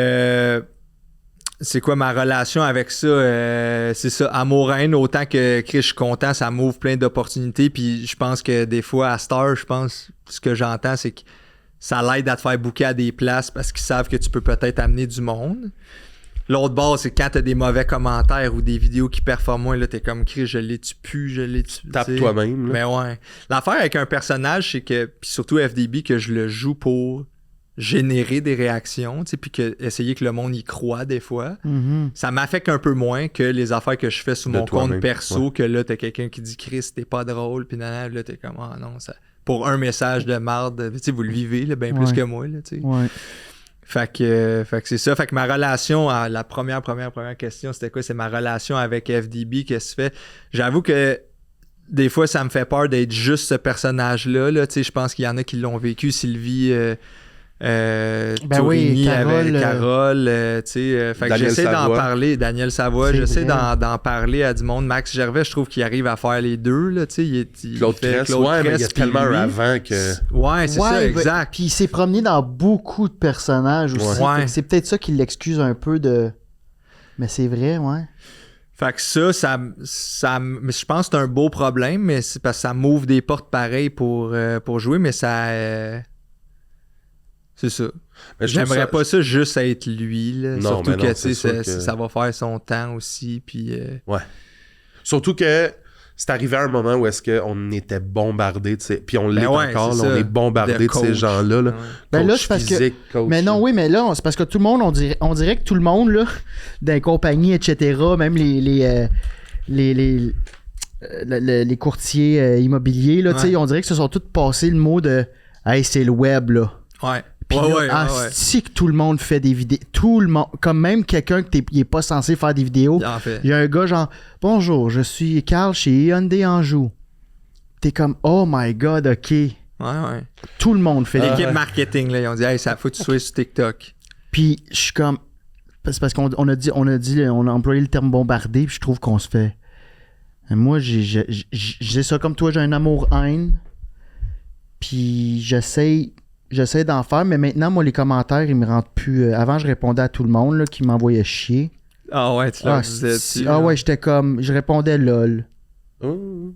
c'est quoi ma relation avec ça? C'est ça, amour-haine, autant que Chris, je suis content, ça m'ouvre plein d'opportunités. Puis je pense que des fois, à Star, je pense, ce que j'entends, c'est que ça l'aide à te faire booker à des places parce qu'ils savent que tu peux peut-être amener du monde. L'autre bord, c'est quand t'as des mauvais commentaires ou des vidéos qui performent moins, là, t'es comme Chris, je l'ai-tu pu, je l'ai-tu. Tape t'sais. toi-même. Là. Mais ouais. L'affaire avec un personnage, c'est que, puis surtout FDB, que je le joue pour générer des réactions, tu sais, puis essayer que le monde y croit des fois. Mhm. Ça m'affecte un peu moins que les affaires que je fais sur De mon compte toi-même, perso, ouais. que là, t'as quelqu'un qui dit « Chris, t'es pas drôle », puis là, t'es comme « Ah non, ça... » Pour un message de marde, tu sais, vous le vivez, là, bien plus Ouais. que moi, là, tu sais. Ouais. Fait que c'est ça. Fait que ma relation, la première question, c'était quoi? C'est ma relation avec FDB, qu'est-ce que tu fais? J'avoue que des fois, ça me fait peur d'être juste ce personnage-là. Là. Tu sais, je pense qu'il y en a qui l'ont vécu. Sylvie Tourigny oui, Carole, avec Carole. Tu sais, fait que Daniel j'essaie d'en Savoie. parler. Daniel Savoie, C'est j'essaie vrai. d'en parler à du monde. Max Gervais, je trouve qu'il arrive à faire les deux. Là, tu sais, il Claude fait Cress, Claude ouais, mais il y a Cress, puis tellement lui. un avant que... Ouais, c'est ça, exact. Puis il s'est promené dans beaucoup de personnages aussi. Ouais. Fait que c'est peut-être ça qui l'excuse un peu de. Mais c'est vrai, ouais. Fait que ça mais je pense que c'est un beau problème, mais c'est parce que ça m'ouvre des portes pareilles pour jouer, mais ça... c'est ça. Mais je trouve J'aimerais ça- pas ça juste être lui, là. Non, Surtout mais non, que, tu c'est sais, sûr que- ça va faire son temps aussi, puis... Surtout que c'est arrivé à un moment où est-ce qu'on était bombardé, tu sais, puis on l'est Ben ouais, encore, c'est là, on ça. est bombardé de ces coach. gens-là. Là. Ouais. Ben là, Coach c'est parce que- physique, coach- Mais non, oui, mais là, c'est parce que tout le monde, on dirait que tout le monde, là, dans les compagnies, etc., même les courtiers immobiliers, là, tu sais, Ouais. on dirait que se sont tous passés le mot de « Hey, c'est le web, là ». Ouais. Puis Ouais, là, ouais. asti que tout le monde fait des vidéos. Tout le monde. Comme même quelqu'un qui est pas censé faire des vidéos. En fait. Il y a un gars genre « Bonjour, je suis Carl chez Hyundai Anjou ». T'es comme « Oh my God, OK ». Ouais. Tout le monde fait des L'équipe marketing, là, ils ont dit « Hey, ça faut que tu sois sur TikTok. Puis je suis comme. C'est parce qu'on on a employé le terme bombardé, puis je trouve qu'on se fait. Moi, j'ai ça comme toi, j'ai un amour-haine. Puis j'essaie d'en faire, mais maintenant, moi, les commentaires, ils me rentrent plus. Avant, je répondais à tout le monde là, qui m'envoyait chier. » Ah ouais, tu l'as dit. J'étais comme. Je répondais lol. Oh.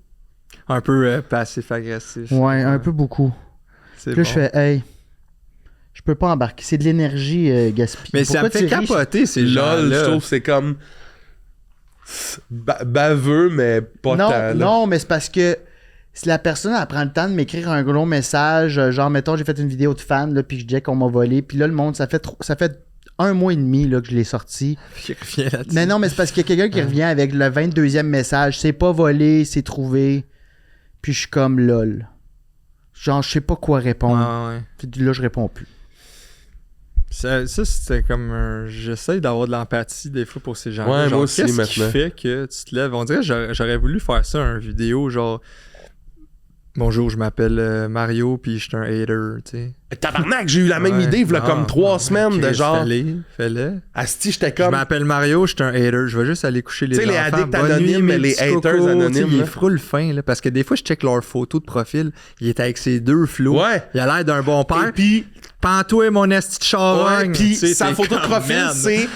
Un peu passif-agressif. Ouais, un peu beaucoup. C'est Puis là, bon. je fais, hey, je peux pas embarquer. C'est de l'énergie gaspillée. Mais ça me fait capoter, ces LOL, gens-là. je trouve que c'est comme... baveux, mais pas tant. là. Non, mais c'est parce que si la personne elle prend le temps de m'écrire un gros message, genre mettons j'ai fait une vidéo de fan là, puis je disais qu'on m'a volé, puis là le monde ça fait 1 mois et demi là, que je l'ai sorti. Puis il revient là-dessus. Mais non, mais c'est parce qu'il y a quelqu'un qui revient avec le 22e message, c'est pas volé, c'est trouvé. Puis je suis comme lol. Genre je sais pas quoi répondre. Ouais. Puis là je réponds plus. Ça c'était comme un... J'essaie d'avoir de l'empathie des fois pour ces gens-là. Ouais, Genre, moi aussi, qu'est-ce maintenant. qui fait que tu te lèves? On dirait que j'aurais voulu faire ça, une vidéo, genre... Bonjour, je m'appelle Mario, puis je suis un hater, tu sais. Tabarnak, j'ai eu la même idée, il y a comme 3 semaines de Chris, genre. Fais-le. Asti, j'étais Je comme. m'appelle Mario, je suis un hater. Je vais juste aller coucher les Tu sais, les enfants. addicts Bonne anonymes, nuit, mes les petits haters cocos. anonymes, Tu sais, il là. est frôle fin, là, parce que des fois, je check leur photo de profil. Il est avec ses 2 flots. Ouais. Il a l'air d'un bon Et père. puis, Pantois, mon esti de charogne. puis Tu sais, sa t'es photo de comme, profil, man. c'est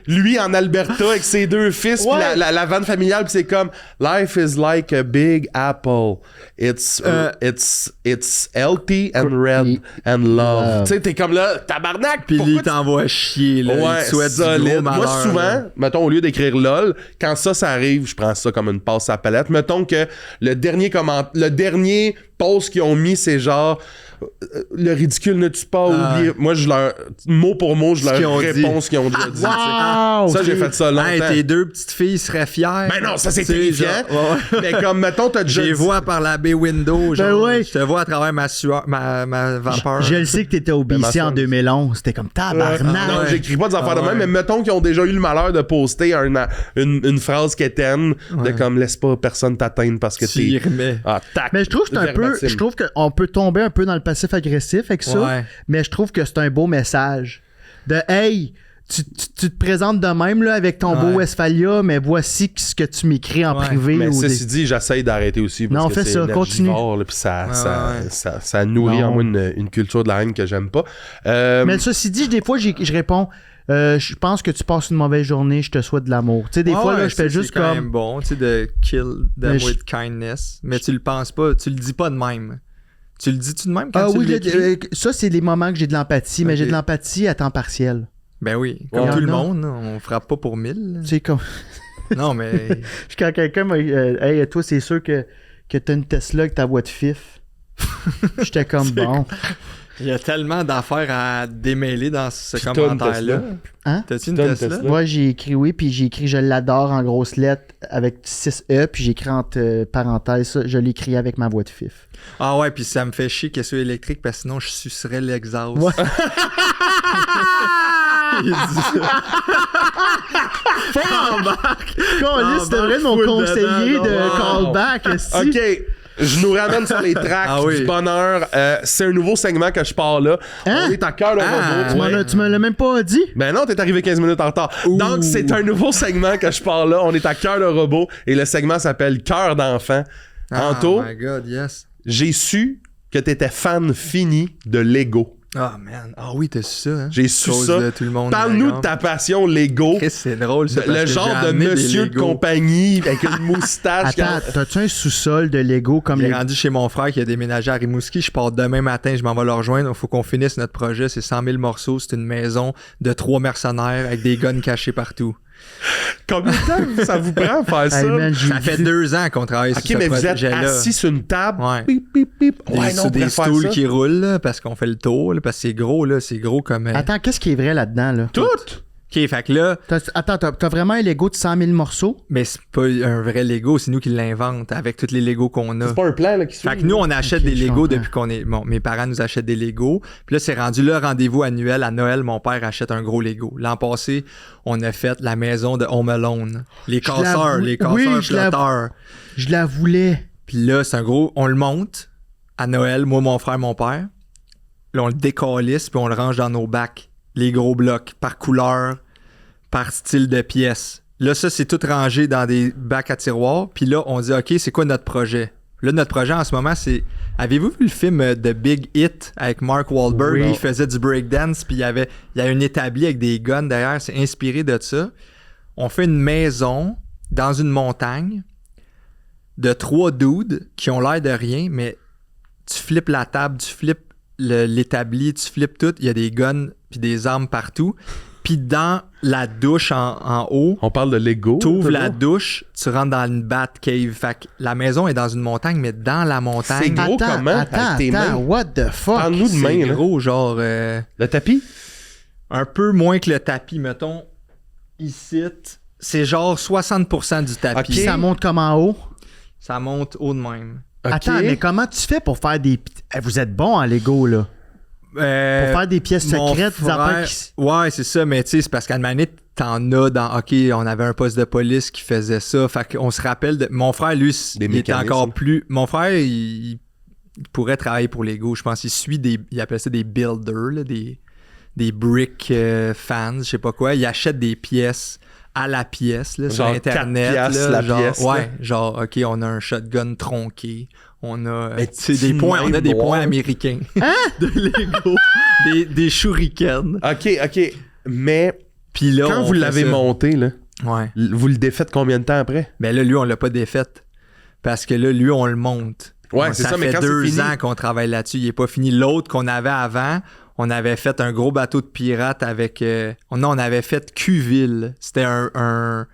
lui en Alberta avec ses 2 fils, puis Ouais. la vanne familiale, puis c'est comme Life is like a big apple. It's healthy and red and love. Tu sais, t'es comme là, tabarnak. Puis pourquoi lui, il t'envoie chier, là. Ouais, il te souhaite du solide. gros malheur. Moi, souvent, là. mettons, au lieu d'écrire LOL, quand ça arrive, je prends ça comme une passe à la palette. Mettons que le dernier post qu'ils ont mis, c'est genre le ridicule ne tue pas, oublier. Moi, je leur mot pour mot, je Ce qu'ils leur ont réponds ce qu'ils ont déjà dit. tu sais. Wow! Ça, j'ai fait ça longtemps. Hey, tes 2 petites filles seraient fières. Ben non, ça c'est Tu sais, terrifiant. genre, ouais. Mais comme, mettons, t'as déjà Je les dit- vois par la baie window. Genre, ouais. Je te vois à travers ma sueur, ma vapeur. Je le sais que t'étais au Ben, ma BC en soeur. 2011. C'était comme tabarnak. Non, ouais. j'écris pas des affaires de Ah même, ouais. mais mettons qu'ils ont déjà eu le malheur de poster une phrase quétaine de Ouais. comme laisse pas personne t'atteindre parce que Tu y t'es. remets. Ah, tac. Mais je trouve que c'est un peu. Verbatim. Je trouve qu'on peut tomber un peu dans le passif agressif avec ça. Ouais. Mais je trouve que c'est un beau message. De hey, tu te présentes de même là, avec ton beau Ouais. Westphalia, mais voici ce que tu m'écris en Ouais. privé. Mais ou ceci des- dit, j'essaye d'arrêter aussi parce Non, que fais c'est ça, continue. énergivore, là, puis ça, Ouais, ça, ouais. ça nourrit Non. en moi une culture de la haine que j'aime pas. Mais ceci dit, des fois, je réponds je pense que tu passes une mauvaise journée, je te souhaite de l'amour. Tu sais, des Ah fois, ouais, là, je fais ça, juste c'est quand comme. même bon, tu sais, de kill them Mais je- with kindness. Mais tu le penses pas, tu le dis pas de même. Tu le dis-tu de même quand Ah tu oui, l'écris? ça, c'est les moments que j'ai de l'empathie, mais Ok. j'ai de l'empathie à temps partiel. Ben oui, comme Ouais. tout le Non. monde, on frappe pas pour 1000. Tu sais, comme. Non, mais Quand quelqu'un m'a hey, toi, c'est sûr que t'as une Tesla avec ta voix de fif. J'étais comme bon. il y a tellement d'affaires à démêler dans ce Puis t'as une commentaire-là. Tesla. Hein? T'as-tu une T'as une Tesla? Tesla? Moi, j'ai écrit oui, puis j'ai écrit je l'adore en grosses lettres avec 6 E, puis j'ai écrit entre parenthèses ça, je l'ai écrit avec ma voix de fif. Ah ouais, puis ça me fait chier qu'elle soit électrique parce que sinon je sucerais l'exhaust. Ouais. Il dit ça. Câlisse, c'était vrai mon full conseiller dedans, de non. callback. esti. OK. Je nous ramène sur les tracks Ah oui. du bonheur. C'est un nouveau segment que je pars là. Hein? On est à cœur de Ah, robot. Tu me l'as même pas dit? Ben non, t'es arrivé 15 minutes en retard. Ouh. Donc, c'est un nouveau segment que je pars là. On est à cœur de robot et le segment s'appelle Cœur d'enfant. Anto, Oh my god, yes. j'ai su que t'étais fan fini de Lego. Ah man. Ah oui, t'as su ça, hein? J'ai su Cause ça. de tout le monde. Parle-nous de ta passion Lego. Chris, c'est drôle, ça. Le parce que genre j'ai de amené des monsieur de Legos. compagnie avec une moustache. Attends, t'as-tu un sous-sol de Lego comme Il est les... rendu chez mon frère qui a déménagé à Rimouski. Je pars demain matin, je m'en vais le rejoindre. Il faut qu'on finisse notre projet. C'est 100 000 morceaux. C'est une maison de 3 mercenaires avec des guns cachés partout. Combien de temps ça vous prend faire ça? Hey, man, j'ai Ça fait vu- 2 ans qu'on travaille Ok, sur mais ce vous êtes projet-là. assis sur une table. Ouais. Pip, pip, pip. Des, Ouais, non, on sur des pourrait faire stools ça. qui roulent là, parce qu'on fait le tour. Là, parce que c'est gros, là. C'est gros comme. Attends, qu'est-ce qui est vrai là-dedans, là? Tout! Ok, fait que là. Attends, t'as vraiment un Lego de 100 000 morceaux? Mais c'est pas un vrai Lego, c'est nous qui l'invente avec tous les Legos qu'on a. C'est pas un plan là, qui se Fait que nous, on achète Ok, des je Legos comprends. depuis qu'on est. Bon, mes parents nous achètent des Legos. Puis là, c'est rendu le rendez-vous annuel. À Noël, mon père achète un gros Lego. L'an passé, on a fait la maison de Home Alone. Les casseurs, l'avoue- les casseurs oui, je l'avoue. flotteurs. Je la voulais. Puis là, c'est un gros. On le monte à Noël, moi, mon frère, mon père. Là, on le décalisse, puis on le range dans nos bacs. Les gros blocs, par couleur, par style de pièce. Là, ça, c'est tout rangé dans des bacs à tiroirs. Puis là, on dit, OK, c'est quoi notre projet? Là, notre projet en ce moment, c'est... Avez-vous vu le film The Big Hit avec Mark Wahlberg? Oui. Il faisait du breakdance, puis il y a un établi avec des guns derrière. C'est inspiré de ça. On fait une maison dans une montagne de 3 dudes qui ont l'air de rien, mais tu flippes la table, tu flippes l'établi, tu flippes tout. Il y a des guns puis des armes partout. Puis dans la douche en haut, On parle de Lego. t'ouvres la toujours. douche, tu rentres dans une bat cave. Fait que la maison est dans une montagne, mais dans la C'est montagne, gros comment? Avec tes mains? what the fuck? Parle-nous de c'est main. là. gros, genre Le tapis? un peu moins que le tapis, mettons. Ici, c'est genre 60% du tapis. Ok. Ça monte comme en haut? Ça monte haut de même. Ok. Attends, mais comment tu fais pour faire des... Vous êtes bon en Lego, là. Pour faire des pièces mon secrètes, des frère- affaires qui... Ouais, c'est ça, mais tu sais, c'est parce qu'à une manière, t'en as dans. OK, on avait un poste de police qui faisait ça. Fait qu'on se rappelle de. Mon frère, lui, Des il était mécanismes. encore plus. Mon frère, il pourrait travailler pour Lego. Je pense qu'il suit des. Il appelle ça des builders, là, des brick fans, je sais pas quoi. Il achète des pièces à la pièce, là, sur Genre Internet. 4 piastres là, la genre, pièce, là. ouais, genre, OK, on a un shotgun tronqué. On a, Mais tu sais, des points, on a des noir. points américains de Lego, des shurikens. OK. Mais Puis là, quand on vous fait l'avez ça. monté, là, Ouais. vous le défaites combien de temps après? Mais là, lui, on l'a pas défaite. Parce que là, lui, on le monte. Ouais, c'est ça, mais fait quand c'est 2 fini- ans qu'on travaille là-dessus. Il est pas fini. L'autre qu'on avait avant, on avait fait un gros bateau de pirates avec... non, on avait fait Q-Ville. C'était une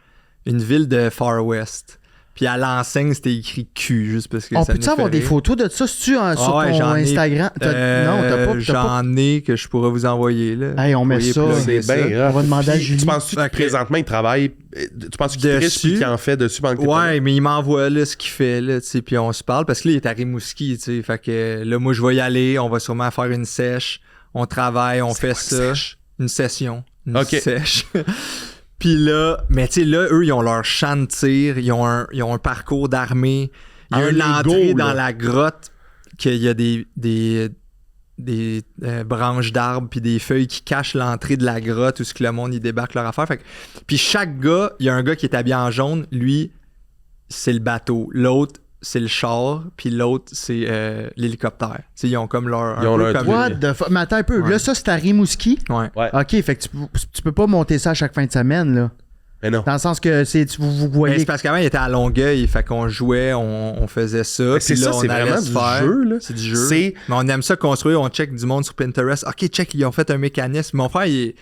ville de Far West. Puis à l'enseigne, c'était écrit Q, juste parce que On ça peut-tu nous avoir fait des rire. photos de ça? C'est-tu sur Ouais, ton j'en ai. Instagram? Non, t'as pas. J'en ai que je pourrais vous envoyer, là. Hey, on met Vous ça. pourriez plugger C'est ça. bien. On va demander à Puis, Julie. Tu penses-tu que Fait que- présentement, il travaille... Tu penses qu'il triche Dessus. puis qu'il en fait dessus pendant que t'es pas là? Ouais, mais il m'envoie là ce qu'il fait, là, tu sais, puis on se parle, parce que là, il est à Rimouski, tu sais, fait que là, moi, je vais y aller, on va sûrement faire une sèche, on travaille, on fait quoi, ça. une sèche? Une session. Une Ok. sèche. Puis là, mais tu sais, là, eux, ils ont leur champ de tir, ils ont un parcours d'armée, il y a Un une Lego, entrée là. dans la grotte, qu'il y a des branches d'arbres puis des feuilles qui cachent l'entrée de la grotte où ce que le monde, ils débarque leur affaire. Fait que, puis chaque gars, il y a un gars qui est habillé en jaune, lui, c'est le bateau. L'autre, c'est le char, puis l'autre, c'est l'hélicoptère. Tu sais, ils ont comme leur... Ils ont un peu leur comme- What the fuck? Mais attends un peu. Ouais. Là, ça, c'est à Rimouski. Ouais. Ouais. OK, fait que tu peux pas monter ça à chaque fin de semaine, là. Mais non. Dans le sens que vous Mais voyez... c'est parce qu'avant, il était à Longueuil, fait qu'on jouait, on faisait ça. Mais c'est puis là, ça, on c'est allait vraiment se du faire. jeu, là. C'est du jeu. C'est... Mais on aime ça construire, on check du monde sur Pinterest. OK, check, ils ont fait un mécanisme. Mon frère, il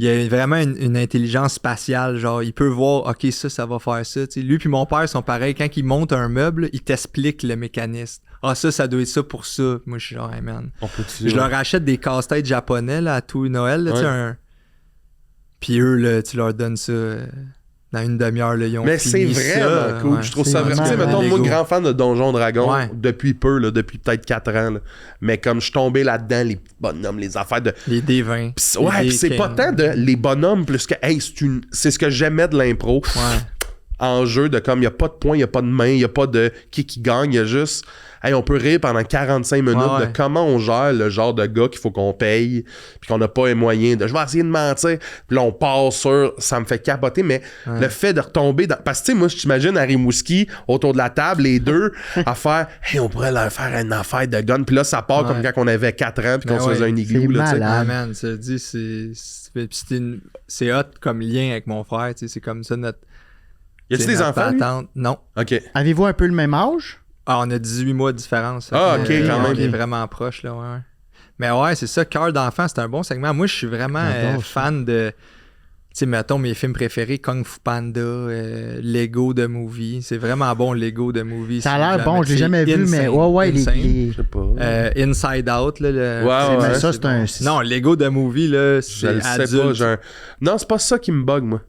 a vraiment une intelligence spatiale. Genre, il peut voir, OK, ça va faire ça. Tu sais, lui puis mon père sont pareils. Quand ils montent un meuble, ils t'expliquent le mécanisme. Ah, ça doit être ça pour ça. Moi, je suis genre, hey, man. On peut-tu... Je leur achète des casse-têtes japonais là, à tout Noël. Là, tu sais, Ouais. Puis eux, là, tu leur donnes ça dans une demi-heure. Là, ils ont Mais c'est fini vraiment ça, cool. ouais. Je trouve C'est ça vraiment... Tu sais, vraiment mettons, moi, Lego. grand fan de Donjon Dragon Ouais. depuis peu, là, depuis peut-être 4 ans. Là. Mais comme je suis tombé là-dedans, les petits bonhommes, les affaires de... Les D20. Pis ouais, les pis c'est pas D15. tant de les bonhommes plus que... Hey, c'est ce que j'aimais de l'impro. Ouais. En jeu, de comme, il n'y a pas de points, il n'y a pas de main, il n'y a pas de qui gagne, il y a juste... Hey, on peut rire pendant 45 minutes Ouais. de comment on gère le genre de gars qu'il faut qu'on paye, puis qu'on n'a pas les moyens de... Je vais essayer de mentir, puis là, on passe sur... Ça me fait capoter, mais le fait de retomber dans... Parce que, tu sais, moi, je t'imagine à Rimouski, autour de la table, les deux, à faire... Hey, on pourrait leur faire une affaire de gun, puis là, ça part comme Ouais. quand on avait 4 ans, puis qu'on Ben se faisait ouais. un igloo, C'est là, tu sais. malade. Ah man, ça dit, c'est hot comme lien avec mon frère, tu sais, c'est comme ça notre... Y a-tu c'est des notre enfants, lui? patente. Non. OK. Avez-vous un peu le même âge? Ah, on a 18 mois de différence. Ah, Fait que, ok, quand on même. est vraiment proche, là, ouais. Mais ouais, c'est ça, Cœur d'enfant, c'est un bon segment. Moi, je suis vraiment J'adore ça. fan de... Tu sais, mettons, mes films préférés, Kung Fu Panda, Lego de Movie. C'est vraiment bon, Lego de Movie. Ça a si l'air jamais- bon, je l'ai c'est jamais vu, mais insane, ouais, insane. Je sais pas. Inside Out, là. Ouais, mais ouais. ça, c'est un... Non, Lego de Movie, là, Je c'est le sais adulte. pas. Non, c'est pas ça qui me bug, moi.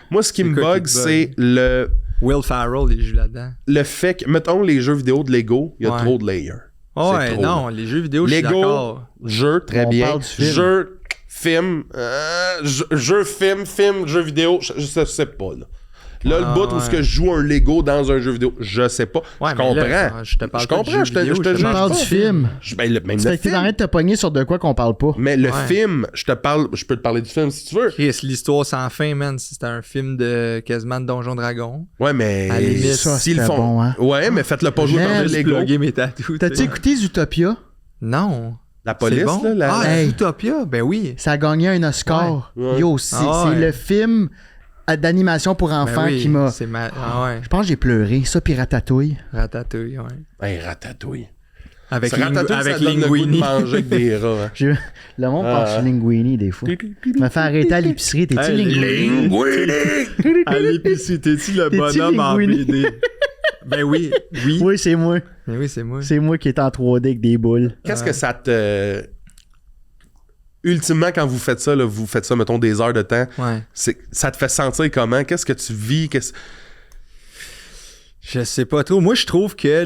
Moi, ce qui C'est me quoi qui bug, te bug? c'est Will Ferrell, il joue là-dedans. le fait que, mettons, les jeux vidéo de Lego, il y a Ouais. trop de layers. Ouais, trop, non, les jeux vidéo, je suis Lego, d'accord. jeu, très On bien. parle du film. Jeu, film, film, jeu vidéo, je sais pas, là. Là, le Ah, bout où ouais. ce que je joue un Lego dans un jeu vidéo, je sais pas. Ouais, je mais comprends. là, je te parle Je pas de comprends, jeux je te vidéo, juge Je parle pas. du film. Ben, même Ça le fait que t'es en film. train de te pogner sur de quoi qu'on parle pas. Mais le Ouais. film, je peux te parler du film si tu veux. Chris, l'histoire sans fin, man. C'était un film de quasiment de Donjon Dragon. Ouais, mais À la limite, ça, s'ils le c'était font. bon, hein. Ouais, mais faites-le pas jouer dans J'aime le Lego. Plugger mes tatous. T'as-tu t'sais. écouté Zootopia? Non. La police, C'est bon? là. La... Ah, Hey. Zootopia, ben oui. Ça a gagné un Oscar. Ouais. Yo, c'est Ah ouais. c'est le film d'animation pour enfants Ben oui, qui m'a... c'est Ah ouais, Je pense que j'ai pleuré. Ça, puis Ratatouille. Ratatouille, ouais. Ben, Ratatouille. Avec, Ça, Ratatouille, avec ça donne le goût de Linguini. manger avec des rats. Hein. Le monde Ah, pense que je suis Linguini des fois. Je me fais arrêter à l'épicerie. T'es-tu Hey, Linguini? À l'épicerie, t'es-tu le T'es-tu bonhomme en Linguini? BD? Ben oui, oui. Oui, c'est moi. Ben oui, c'est moi. C'est moi qui est en 3D avec des boules. Qu'est-ce que ça te... Ultimement, quand vous faites ça, mettons, des heures de temps, Ouais. ça te fait sentir comment? Qu'est-ce que tu vis? Je sais pas trop. Moi, je trouve que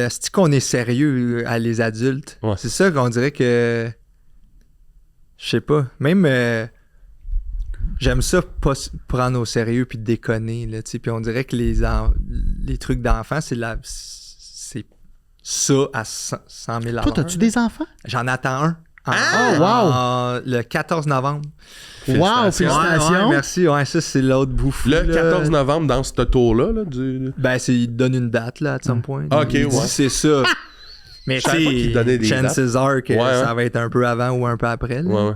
c'est qu'on est sérieux à les adultes. Ouais. C'est ça qu'on dirait que... Je sais pas. Même... j'aime ça pas prendre au sérieux puis déconner, là, tu sais. Puis on dirait que les trucs d'enfants, c'est ça à 100 000 à Toi, l'heure. as-tu des enfants? J'en attends un. Le 14 novembre. Wow, félicitations. Ouais, merci. Ouais, ça, c'est l'autre bouffou. Le là. 14 novembre, dans ce tour-là, là, Ben, il te donne une date, là, à some point. Ok, il dit ouais. c'est ça. Mais Je savais pas qu'il donnait des chances are que Ouais, ça hein. va être un peu avant ou un peu après. Là. Ouais.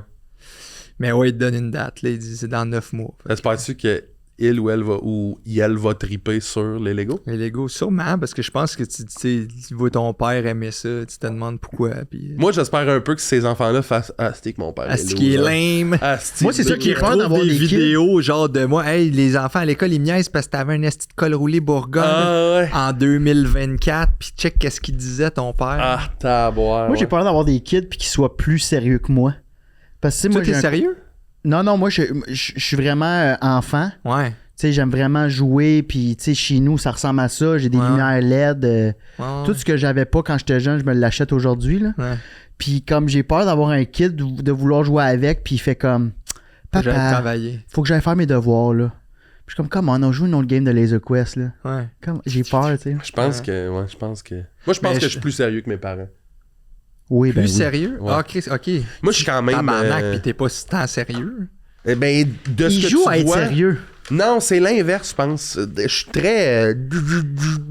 Mais ouais, il te donne une date. Là, il dit c'est dans 9 mois. Espères-tu qu'il ou elle va triper sur les Legos? Les Legos, sûrement, parce que je pense que tu vois ton père aimer ça, tu te demandes pourquoi. Puis, Moi, j'espère un peu que ces enfants-là fassent c'est que mon père est-ce qu'il est lame? Moi, c'est ça qui est peur d'avoir des des kids. vidéos genre de moi, hey, les enfants à l'école, ils me niaisent parce que t'avais un esti de col roulé Bourgogne ouais. en 2024, puis check qu'est-ce qu'il disait ton père. Ah, taboire. Moi, j'ai peur d'avoir des kids puis qu'ils soient plus sérieux que moi. Parce que, tu sais, moi, Toi, t'es j'ai sérieux? Non, moi, je suis vraiment enfant. Ouais. Tu sais, j'aime vraiment jouer, puis tu sais, chez nous, ça ressemble à ça. J'ai des Ouais. lumières LED. Ouais. Tout ce que j'avais pas quand j'étais jeune, je me l'achète aujourd'hui, là. Ouais. Puis comme j'ai peur d'avoir un kid, de vouloir jouer avec, puis il fait comme... J'allais Papa, travailler. faut que j'aille faire mes devoirs, là. Puis je suis comme, comment on a joué une autre game de Laser Quest, là. Ouais. J'ai peur, tu sais. Je pense que. Ouais, je pense que. Moi, je pense Mais que je suis plus sérieux que mes parents. Oui, ben Plus oui. sérieux? Ouais. Ah, Chris, ok. Moi, je suis quand même. Tabarnak, pis t'es pas si tant sérieux. Eh ben, de ce Il que joue tu à être vois. sérieux. Non, c'est l'inverse, je pense. Je suis très.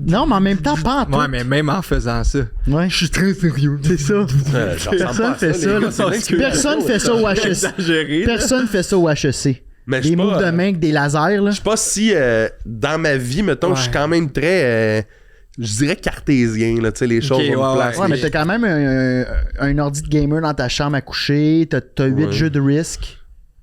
Non, mais en même temps, pas en tout. Ouais, mais même en faisant ça. Ouais. Je suis très sérieux. C'est ça. je ressemble Personne pas à fait les ça, gars, là. c'est l'inspiration. Personne fait ça au HEC. Exagéré. Personne fait ça au HEC. Mais je Des suis pas, moves de main avec des lasers, là. Je sais pas si dans ma vie, mettons, je suis Ouais. quand même très. Je dirais cartésien, là, tu sais, les choses Ok, ont une ouais, place. Ouais, mais t'as quand même un ordi de gamer dans ta chambre à coucher. T'as 8 Ouais. jeux de Risk.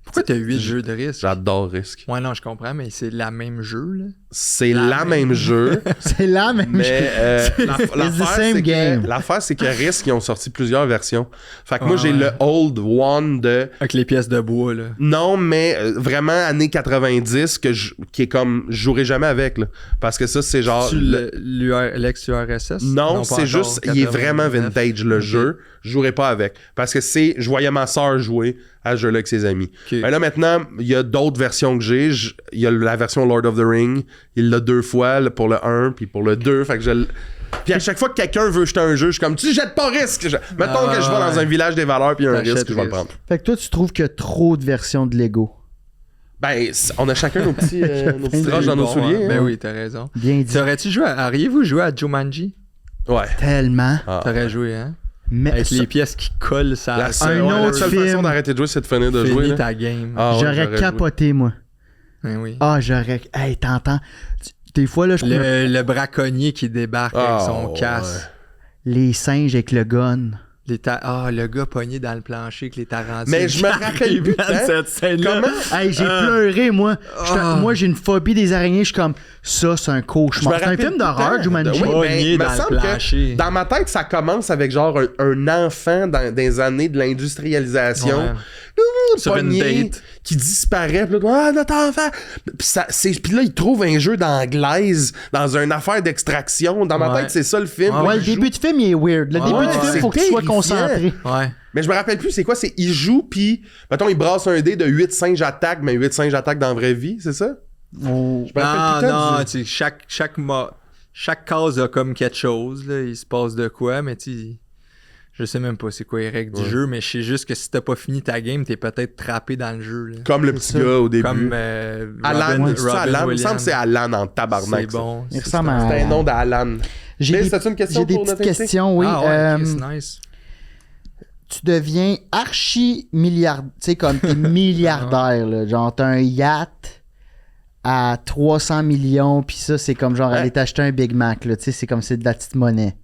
Pourquoi t'as 8 jeux de risque? J'adore Risk. Ouais, non, je comprends, mais c'est la même jeu, là. C'est la même jeu. C'est la même Mais chose. It's the same game. l'affaire, c'est que Risk, ils ont sorti plusieurs versions. Fait que moi, Ah, j'ai ouais. le old one de. Avec les pièces de bois, là. Non, mais vraiment années 90, qui est comme. Je jouerai jamais avec, là. Parce que ça, c'est genre. L'ex-URSS? Non, pas c'est encore, juste. Il est 99. vraiment vintage, le Ok. jeu. Je jouerai pas avec. Parce que je voyais ma soeur jouer à ce jeu-là avec ses amis. Ok. Ben là, maintenant, il y a d'autres versions que j'ai. Il y a la version Lord of the Ring. Il l'a 2 fois, là, pour le 1, puis pour le 2. Fait que Puis à chaque fois que quelqu'un veut jeter un jeu, je suis comme, tu jettes pas Risque. Mettons que je vais dans un village des valeurs, puis il y a un T'achètes risque, je vais le Risk. prendre. Fait que toi, tu trouves qu'il y a trop de versions de Lego. Ben, on a chacun nos petits roches dans nos Bon, souliers. hein. Ben hein. oui, t'as raison. Bien dit. Auriez-vous joué à Jumanji? Ouais. Tellement. Ah. T'aurais joué, hein? Mais Avec ça- les pièces qui collent ça. La seule, Un la autre seule film. façon d'arrêter de jouer, c'est de finir de jouer. Finis là. ta game. Ah ouais, j'aurais joué. capoté, moi. Ben oui. Ah, j'aurais... Hey, t'entends? Des fois, là, je pourrais... Le braconnier qui débarque Ah, avec son ouais. casse. Les singes avec le gun. Le gars pogné dans le plancher avec les tarentules. Mais je me rappelle plus, hein? cette scène-là. Comment? Hey, j'ai pleuré, moi. Moi, j'ai une phobie des araignées. Je suis comme, ça, c'est un cauchemar. Je me C'est un rappelle film tout le d'horreur, temps. Jumanji. Oui, Pogné ben, dans me le semble plancher. que dans ma tête, ça commence avec genre un enfant dans des années de l'industrialisation. Ouais. Sur une Pogné, date. qui disparaît, puis là, notre enfant. Puis là, il trouve un jeu d'anglaise dans une affaire d'extraction. Dans ma Ouais. tête, c'est ça le film. Ouais, Puis Ouais, il le joue. début de film, il est weird. Le début ouais, du film, c'est faut que tu sois terrifiant. concentré. Ouais. Mais je me rappelle plus, c'est quoi? C'est il joue, puis mettons, il brasse un dé de 8 singes attaques, mais 8 singes attaques dans la vraie vie, c'est ça? Oh. Je me rappelle Non, tout le temps tu sais, chaque case a comme quelque chose, là. Il se passe de quoi, mais tu sais, je sais même pas c'est quoi les règles du jeu, mais je sais juste que si t'as pas fini ta game, t'es peut-être trappé dans le jeu, là. Comme le petit ça. gars au début. Comme Alan, c'est ça, Alan? Il me Williams. semble que c'est Alan en tabarnak. C'est ça. bon. Il ressemble à... C'est un nom d'Alan. J'ai Mais des, c'est-tu une question j'ai des pour petites notre invité? questions, oui. Ah ouais, ok, c'est nice. Tu deviens archi-milliardaire. Tu sais, comme t'es milliardaire, là. Genre, t'as un yacht à 300 millions, puis ça, c'est comme genre Ouais. aller t'acheter un Big Mac, là. Tu sais, c'est comme c'est de la petite monnaie.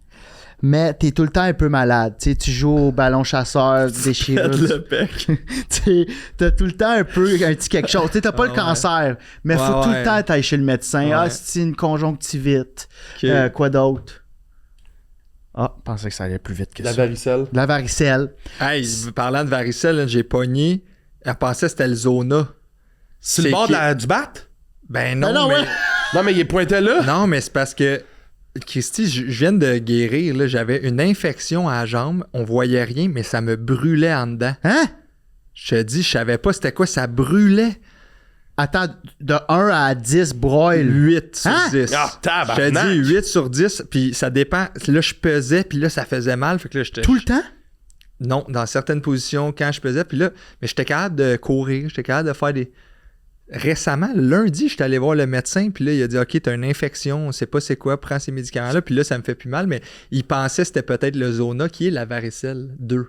Mais t'es tout le temps un peu malade. Tu sais, tu joues au ballon chasseur, déchirure. pec. Tu sais, t'as tout le temps un petit quelque chose. Tu sais, t'as pas Ah le ouais. cancer, mais faut Ouais, tout ouais. le temps être chez le médecin. Ouais. Ah, c'est une conjonctivite. Ok. Quoi d'autre? Ah, je pensais que ça allait plus vite que La ça. varicelle. La varicelle. Hey, parlant de varicelle, là, j'ai pogné. Elle pensait que c'était le Zona. C'est le bord qui- du bat? Ben non, Ben non, mais... ouais. Non, mais il est pointé là. Non, mais c'est parce que, Christy, je viens de guérir, là, j'avais une infection à la jambe, on voyait rien, mais ça me brûlait en dedans. Hein? Je te dis, je savais pas c'était quoi, ça brûlait. Attends, de 1 à 10 broil. 8 sur Hein? 10. Ah, Je tabarnak. te dis 8 sur 10, puis ça dépend. Là, je pesais, puis là, ça faisait mal. Fait que là, Tout le temps? Non, dans certaines positions, quand je pesais, puis là, mais j'étais capable de courir, j'étais capable de faire des... Récemment, lundi, j'étais allé voir le médecin, puis là, il a dit « OK, t'as une infection, on sait pas c'est quoi, prends ces médicaments-là. » Puis là, ça me fait plus mal, mais il pensait que c'était peut-être le zona, qui est la varicelle 2.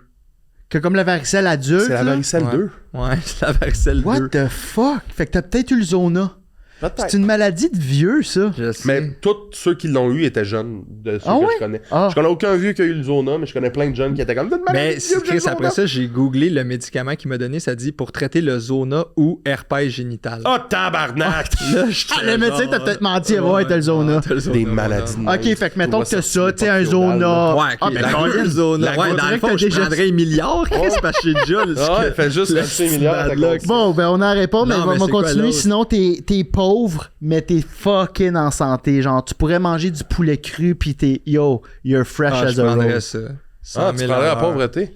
Que comme la varicelle adulte. C'est la là? varicelle Ouais. 2. Ouais, c'est la varicelle 2. What the fuck? Fait que t'as peut-être eu le zona. Peut-être. C'est une maladie de vieux, ça. Je sais. Mais tous ceux qui l'ont eu étaient jeunes, de ceux Ah que ouais? je connais. Ah. Je connais aucun vieux qui a eu le zona, mais je connais plein de jeunes qui étaient comme... Mais Chris, après ça, j'ai googlé le médicament qu'il m'a donné, ça dit pour traiter le zona ou herpès génital. Oh, tabarnak! Là, j'étais le médecin t'a peut-être menti, ouais, t'as le zona. t'as le zona, Des ouais, maladies de non. même. Ok, fait que mettons que t'as ça, tu sais, un Pas féodal, zona. Ouais, Ah, ok, ben, la Colin, gueule zona. la Ouais, gueule, dans le que fond, t'as je déjà- prendrais 1 milliard, Chris, parce que j'ai déjà le... Ah, fait juste le 5 milliards à ta bad luck. cause. Bon, ben on n'arrête pas, mais Non, on mais va c'est quoi continuer. l'autre? Sinon, t'es pauvre, mais t'es fucking en santé. Genre, tu pourrais manger du poulet cru, pis t'es yo, you're fresh Ah, as je a prendrais rose. ça. 100 Ah, tu 000 prendrais la à l'heure. pauvreté?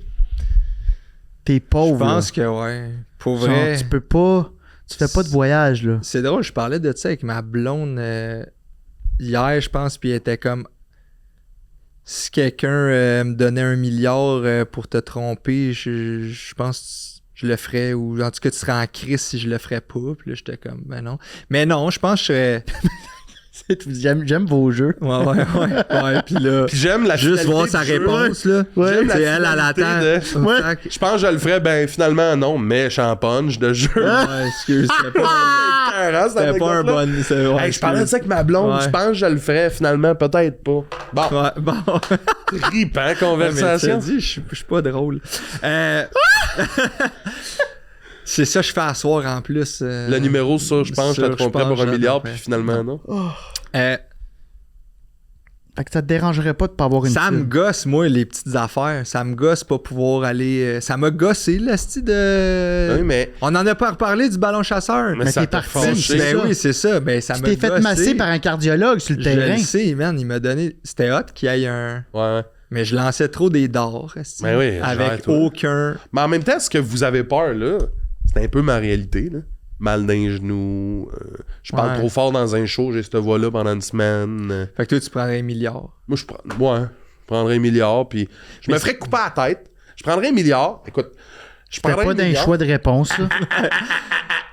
T'es Je pauvre. pense que ouais. Pour Genre, vrai. tu peux pas. Tu fais pas de voyage, là. C'est drôle, je parlais de ça avec ma blonde hier, je pense, puis elle était comme si quelqu'un me donnait 1 milliard pour te tromper, je pense que je le ferais, ou en tout cas tu serais en crise si je le ferais pas. Puis là j'étais comme ben non. Mais non, je pense que je serais. J'aime vos jeux. Ouais, puis là. Puis j'aime la Juste finalité voir sa du jeu. réponse, là. Ouais. J'aime la C'est elle finalité attend. de- Ouais. Tac. Je pense que je le ferais, ben finalement non, mais champagne de jeu. Ouais, excuse, c'était pas, c'était pas un bon. c'est- ouais, Hey, je parlais de excuse. ça avec ma blonde, Ouais. je pense que je le ferais, finalement, peut-être pas. Bon, Ouais, bon. tripant Ouais, mais conversation. tu te dis, je suis pas drôle. C'est ça que je fais à soir en plus. Le numéro, ça, je pense que je ça, te tromperais pense pour 1 que milliard, j'en puis finalement, non. Fait que ça te dérangerait pas de pas avoir une Ça me fille. gosse, moi, les petites affaires. Ça me gosse pas pouvoir aller. Ça m'a gossé, le style de. Oui, mais On en a pas reparlé du ballon chasseur. Mais ça t'es t'a parti, fâché. c'est Ben ça. oui, c'est ça. Ben, ça Tu m'a t'es fait gossé. masser par un cardiologue sur le Je terrain. le sais, man. Il m'a donné. C'était hot qu'il y ait un. Ouais. Mais je lançais trop des dards. esti, Ben oui, avec gère-toi. aucun. Mais en même temps, ce que vous avez peur, là, c'est un peu ma réalité, là. Mal d'un genou, je parle Ouais. trop fort dans un show, j'ai cette voix-là pendant une semaine. Fait que toi, tu prendrais 1 milliard. Moi, je prendrais 1 milliard, puis je me ferais couper la tête. Je prendrais 1 milliard. Écoute, je T'as prendrais pas 1 d'un milliard. choix de réponse, là.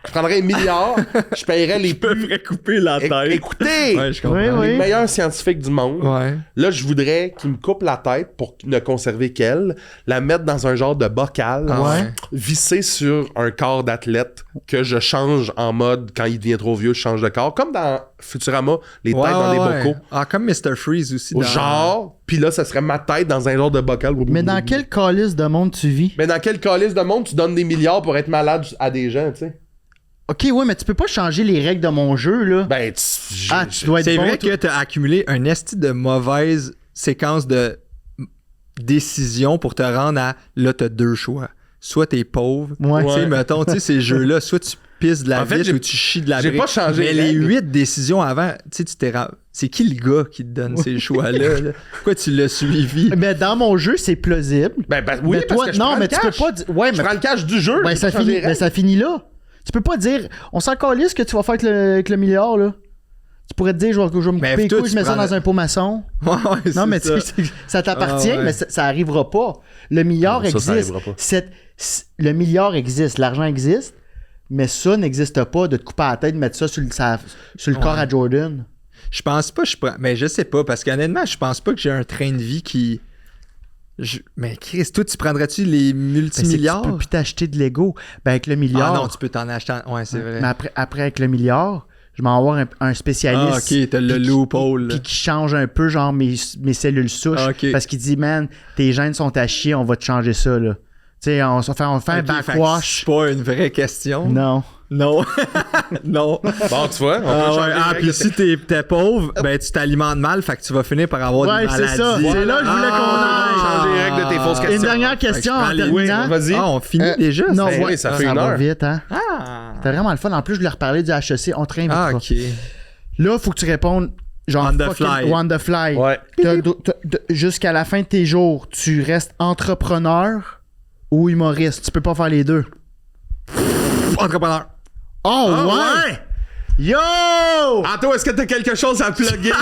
Je prendrais 1 milliard. Je paierais les plus... couper la Écoutez! Ouais, je comprends. Oui, oui. Les meilleurs scientifiques du monde. Ouais. Là, je voudrais qu'ils me coupent la tête pour ne conserver qu'elle, la mettre dans un genre de bocal, Ah Ouais. visser sur un corps d'athlète que je change en mode, quand il devient trop vieux, je change de corps. Comme dans Futurama, les têtes dans des bocaux. Ah, comme Mr. Freeze aussi. Au genre, puis là, ça serait ma tête dans un genre de bocal. Mais dans quel calice de monde tu vis? Mais dans quel calice de monde tu donnes des milliards pour être malade à des gens, tu sais? Ok, ouais, mais tu peux pas changer les règles de mon jeu, là. Ben, Tu dois être C'est bon. vrai toi. que t'as accumulé un esti de mauvaise séquence de décisions pour te rendre à là, t'as 2 choix. Soit t'es pauvre, Ouais. tu sais, mettons, tu sais, ces jeux-là, soit tu pisses de la En fait, vitre j'ai- ou tu chies de la j'ai brique. pas changé Mais les les règles. 8 décisions avant, tu sais, tu t'es c'est qui le gars qui te donne ces choix-là? Là? Pourquoi tu l'as suivi? Mais dans mon jeu, c'est plausible. Ben, oui, mais parce toi, que je non, prends mais le tu peux cash. pas dire. Ouais, Je mais prends le cash du jeu. ben, je ça, peux changer les finit, ben, règles. ça finit là. Tu peux pas dire, on s'en calisse que tu vas faire avec le milliard, là. Tu pourrais te dire, je vais me Mais couper les toi, couilles, je tu mets ça prends dans un pot maçon. Ouais, Non, mais c'est tu sais, ça t'appartient, Ah ouais. mais ça arrivera pas. Le milliard Non, ça existe. arrivera pas. Le milliard existe, l'argent existe, mais ça n'existe pas de te couper la tête, de mettre ça sur le corps à Jordan. Je pense pas, mais je sais pas, parce qu'honnêtement, je pense pas que j'ai un train de vie qui. Mais Chris, toi, tu prendrais-tu les Ben, c'est que multimilliards? tu peux plus t'acheter de Lego. Ben, avec le milliard. Ah non, tu peux t'en acheter. Ouais, c'est vrai. Mais après, avec le milliard, je vais avoir un spécialiste. Ah, ok, t'as le puis loophole. Puis qui change un peu, genre, mes cellules souches. Ah, ok. Parce qu'il dit, man, tes gènes sont à chier, on va te changer ça, là. Tu sais, on fait un Ok, fait que backwash. C'est pas une vraie question. Non. Non. Non. Bon, tu vois, on peut Ah, changer ouais. les Ah, règles puis de si t'es pauvre, ben tu t'alimentes mal, fait que tu vas finir par avoir Ouais, des c'est maladies. ça. C'est là que je voulais qu'on aille. Changer les règles de tes fausses Une questions. dernière question en Fait que je prends terminant. Vas-y. Ah, on finit Euh, déjà? Non, Ben ouais, oui, ça fait une va heure. vite, hein. Ah. C'était vraiment le fun. En plus, je voulais reparler du HEC. On te réinvitera. Ah, ok. Là, faut que tu répondes genre On the fly. On the fly. Ouais. Jusqu'à la fin de tes jours, tu restes entrepreneur ou humoriste. Tu peux pas faire les deux. Entrepreneur. Oh, ouais! Yo! Anto, est-ce que t'as quelque chose à plugger?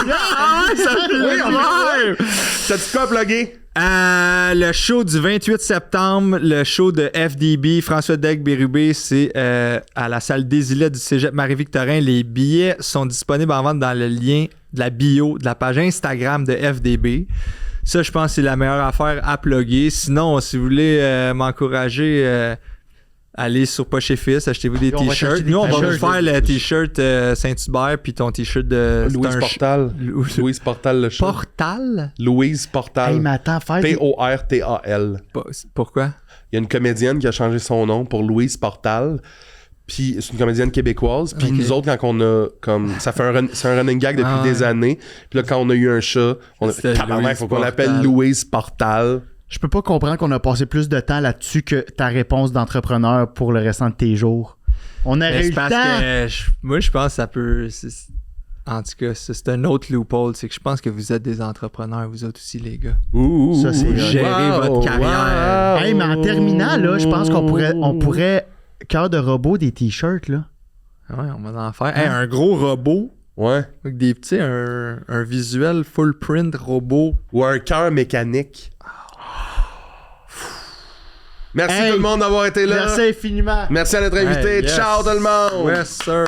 T'as dit quoi à plugger? Le show du 28 septembre, le show de FDB, François Degg-Bérubé, c'est à la salle des Îlets du Cégep Marie-Victorin. Les billets sont disponibles en vente dans le lien de la bio de la page Instagram de FDB. Ça, je pense que c'est la meilleure affaire à plugger. Sinon, si vous voulez m'encourager... allez sur Poche et Fils, achetez-vous des On va t-shirts. t'acheter des Nous, on va vous t-shirts. faire le t-shirt Saint-Hubert puis ton t-shirt de... Louise Portal. Louise Portal, le show. Portal? Louise Portal. Hey, mais attends, faire des... Portal. Pourquoi? Il y a une comédienne qui a changé son nom pour Louise Portal. Puis c'est une comédienne québécoise. Puis Ok. nous autres, quand on a comme. Ça fait c'est un running gag depuis des années. Puis là, quand on a eu un chat, on a C'était fait tabarnak, Louise faut qu'on Portal. l'appelle Louise Portal. Je peux pas comprendre qu'on a passé plus de temps là-dessus que ta réponse d'entrepreneur pour le restant de tes jours. On aurait Mais eu c'est le parce temps. que moi, je pense que ça peut... En tout cas, c'est un autre loophole. C'est que je pense que vous êtes des entrepreneurs, vous autres aussi, les gars. Ouh, Ça, c'est gérer votre carrière. Hey, mais en terminant, là, je pense qu'on pourrait cœur de robot des t-shirts, là. Ouais, on va en faire. Hey, un gros robot Ouais. avec des petits... Un visuel full print robot. Ou un cœur mécanique. Merci Hey, tout le monde d'avoir été là. Merci infiniment. Merci à notre invité. Hey, yes. Ciao tout le monde. Yes, sir.